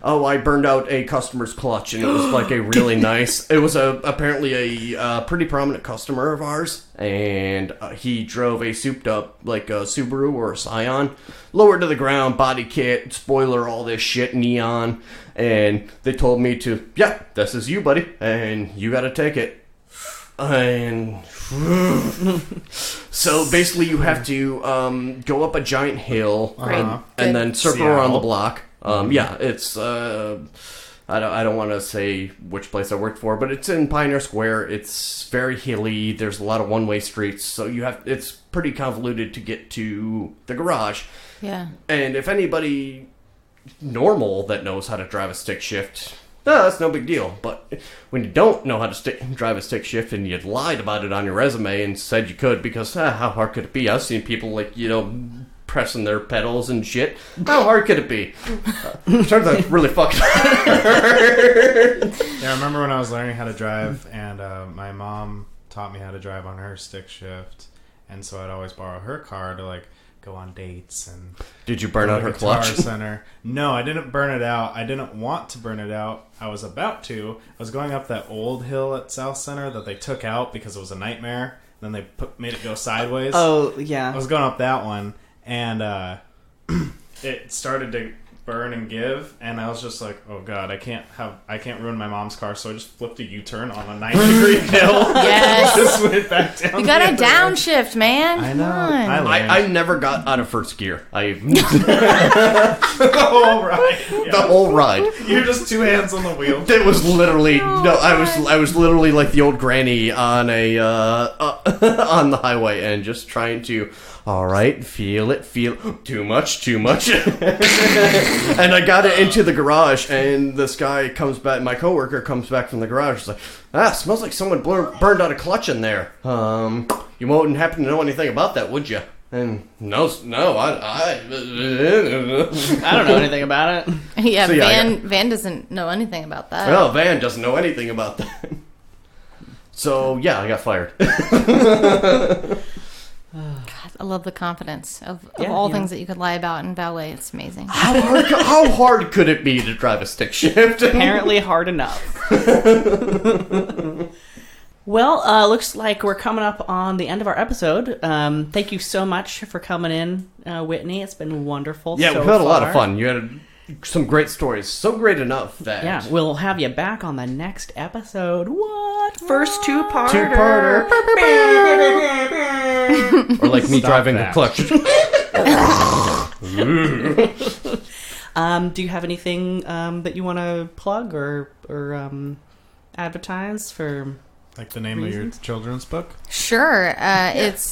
Speaker 2: Oh, I burned out a customer's clutch, and it was a really nice... It was apparently a pretty prominent customer of ours, and he drove a souped-up, a Subaru or a Scion, lowered to the ground, body kit, spoiler, all this shit, neon, and they told me to, yeah, this is you, buddy, and you gotta take it. And... So, basically, you have to go up a giant hill,
Speaker 4: Great.
Speaker 2: and
Speaker 4: Good.
Speaker 2: then circle
Speaker 3: Seattle.
Speaker 2: around the block. Yeah, it's I don't want to say which place I worked for, but it's in Pioneer Square. It's very hilly. There's a lot of one-way streets, so it's pretty convoluted to get to the garage.
Speaker 4: Yeah.
Speaker 2: And if anybody normal that knows how to drive a stick shift, that's no big deal. But when you don't know how to drive a stick shift and you lied about it on your resume and said you could, because how hard could it be? I've seen people pressing their pedals and shit. How hard could it be? Turns out it's really fucking hard.
Speaker 3: Yeah, I remember when I was learning how to drive, and my mom taught me how to drive on her stick shift, and so I'd always borrow her car to go on dates and.
Speaker 2: Did you burn
Speaker 3: go
Speaker 2: out
Speaker 3: to
Speaker 2: her
Speaker 3: Guitar
Speaker 2: clutch?
Speaker 3: Center. No, I didn't burn it out. I didn't want to burn it out. I was about to. I was going up that old hill at South Center that they took out because it was a nightmare. Then they made it go sideways.
Speaker 1: Oh, yeah.
Speaker 3: I was going up that one, and it started to burn and give, and I was just like, oh god, I can't ruin my mom's car, so I just flipped a U-turn on a 90-degree hill.
Speaker 4: Yes.
Speaker 3: Just went back down.
Speaker 4: You got
Speaker 3: the
Speaker 4: a
Speaker 3: other
Speaker 4: downshift, man.
Speaker 3: I know.
Speaker 4: Come on.
Speaker 3: I learned.
Speaker 2: I never got out of first gear.
Speaker 3: the whole ride. Yeah.
Speaker 2: The whole ride.
Speaker 3: You're just two hands on the wheel.
Speaker 2: It was literally I was literally like the old granny on a on the highway and just trying to. All right, feel too much, and I got it into the garage, and this guy comes back. My coworker comes back from the garage. He's like, smells like someone burned out a clutch in there. You wouldn't happen to know anything about that, would you? And no, I
Speaker 1: don't know anything about it.
Speaker 4: Yeah,
Speaker 2: So, yeah,
Speaker 4: Van doesn't know anything about that.
Speaker 2: Well, Van doesn't know anything about that. So, yeah, I got fired.
Speaker 4: God, I love the confidence of
Speaker 1: Yeah,
Speaker 4: all
Speaker 1: you
Speaker 4: things
Speaker 1: know.
Speaker 4: that you could lie about in ballet. It's amazing.
Speaker 2: How hard could it be to drive a stick shift?
Speaker 1: Apparently hard enough. Well, looks like we're coming up on the end of our episode. Thank you so much for coming in, Whitney. It's been wonderful.
Speaker 2: Yeah,
Speaker 1: so
Speaker 2: we've had a lot of
Speaker 1: far.
Speaker 2: fun. You had some great stories. So great enough that...
Speaker 1: Yeah, we'll have you back on the next episode. What? First two-parter.
Speaker 2: Or like me
Speaker 3: Stop
Speaker 2: driving
Speaker 3: that.
Speaker 2: a clutch.
Speaker 1: Do you have anything that you want to plug or advertise for?
Speaker 3: Like the name of your children's book?
Speaker 4: Sure.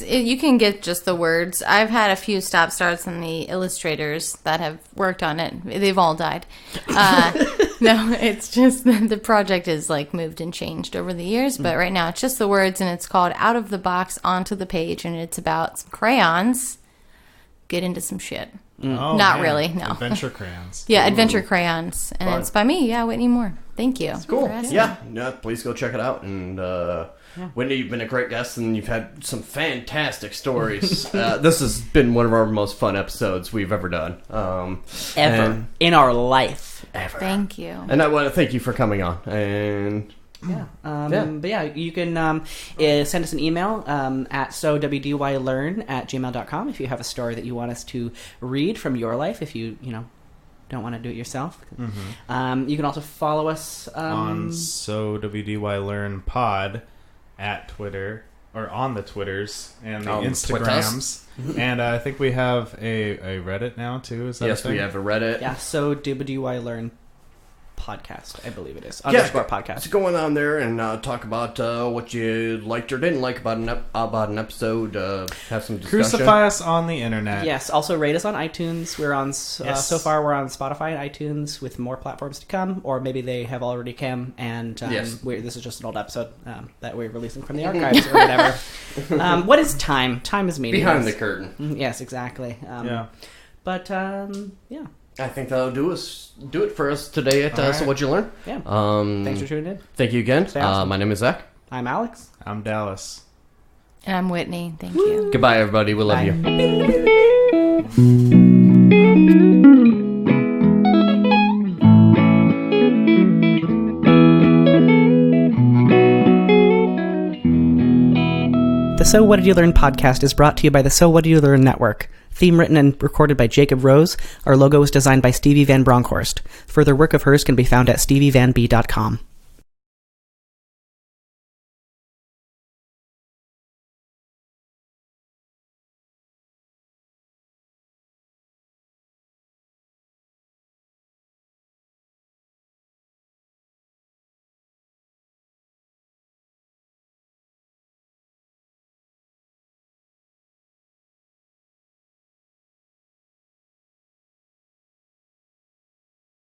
Speaker 4: You can get just the words. I've had a few stop starts on the illustrators that have worked on it. They've all died. No, it's just that the project is like moved and changed over the years. But right now it's just the words, and it's called Out of the Box Onto the Page, and it's about some crayons. Get into some shit.
Speaker 3: Oh,
Speaker 4: Not
Speaker 3: man.
Speaker 4: really, no.
Speaker 3: Adventure crayons.
Speaker 4: Yeah, Adventure Crayons. And
Speaker 2: Fun.
Speaker 4: it's by me, Whitney Moore. Thank you.
Speaker 2: Cool.
Speaker 4: for asking.
Speaker 2: Yeah, please go check it out. And Whitney, you've been a great guest, and you've had some fantastic stories. This has been one of our most fun episodes we've ever done.
Speaker 1: Ever in our life.
Speaker 2: Ever.
Speaker 4: Thank you.
Speaker 2: And I want to thank you for coming on. And
Speaker 1: Yeah.
Speaker 2: Yeah.
Speaker 1: But yeah, you can send us an email at sowdylearn@gmail.com if you have a story that you want us to read from your life. If you don't want to do it yourself, you can also follow us
Speaker 3: On So WDY Learn Pod at Twitter, or on the Twitters and the Instagrams. And I think we have a Reddit now, too. Is that
Speaker 2: yes,
Speaker 3: a thing?
Speaker 2: we have a Reddit.
Speaker 1: Yeah, so WDY Learn podcast, I believe it is. Underscore podcast.
Speaker 2: Just go on there and talk about what you liked or didn't like about an episode. Have some discussion.
Speaker 3: Crucify us on the internet.
Speaker 1: Yes, also rate us on iTunes. We're on
Speaker 3: Yes.
Speaker 1: so far we're on Spotify and iTunes with more platforms to come, or maybe they have already come. And
Speaker 2: Yes.
Speaker 1: this is just an old episode that we're releasing from the archives or whatever. What is time? Time is meaningless.
Speaker 2: Behind the curtain.
Speaker 1: Yes, exactly.
Speaker 3: Yeah.
Speaker 1: But yeah,
Speaker 2: I think that'll do it for us today at
Speaker 3: All
Speaker 2: So
Speaker 3: right.
Speaker 2: What'd You Learn?
Speaker 1: yeah.
Speaker 2: Um,
Speaker 1: Thanks for tuning in.
Speaker 2: Thank you again.
Speaker 1: Stay awesome.
Speaker 2: My name is Zach.
Speaker 1: I'm Alex.
Speaker 3: I'm Dallas.
Speaker 4: And I'm Whitney. Thank you.
Speaker 2: Goodbye, everybody. We love
Speaker 1: Bye.
Speaker 2: you.
Speaker 1: The So What Did You Learn podcast is brought to you by the So What Did You Learn network. Theme written and recorded by Jacob Rose. Our logo was designed by Stevie Van Bronckhorst. Further work of hers can be found at stevievanb.com.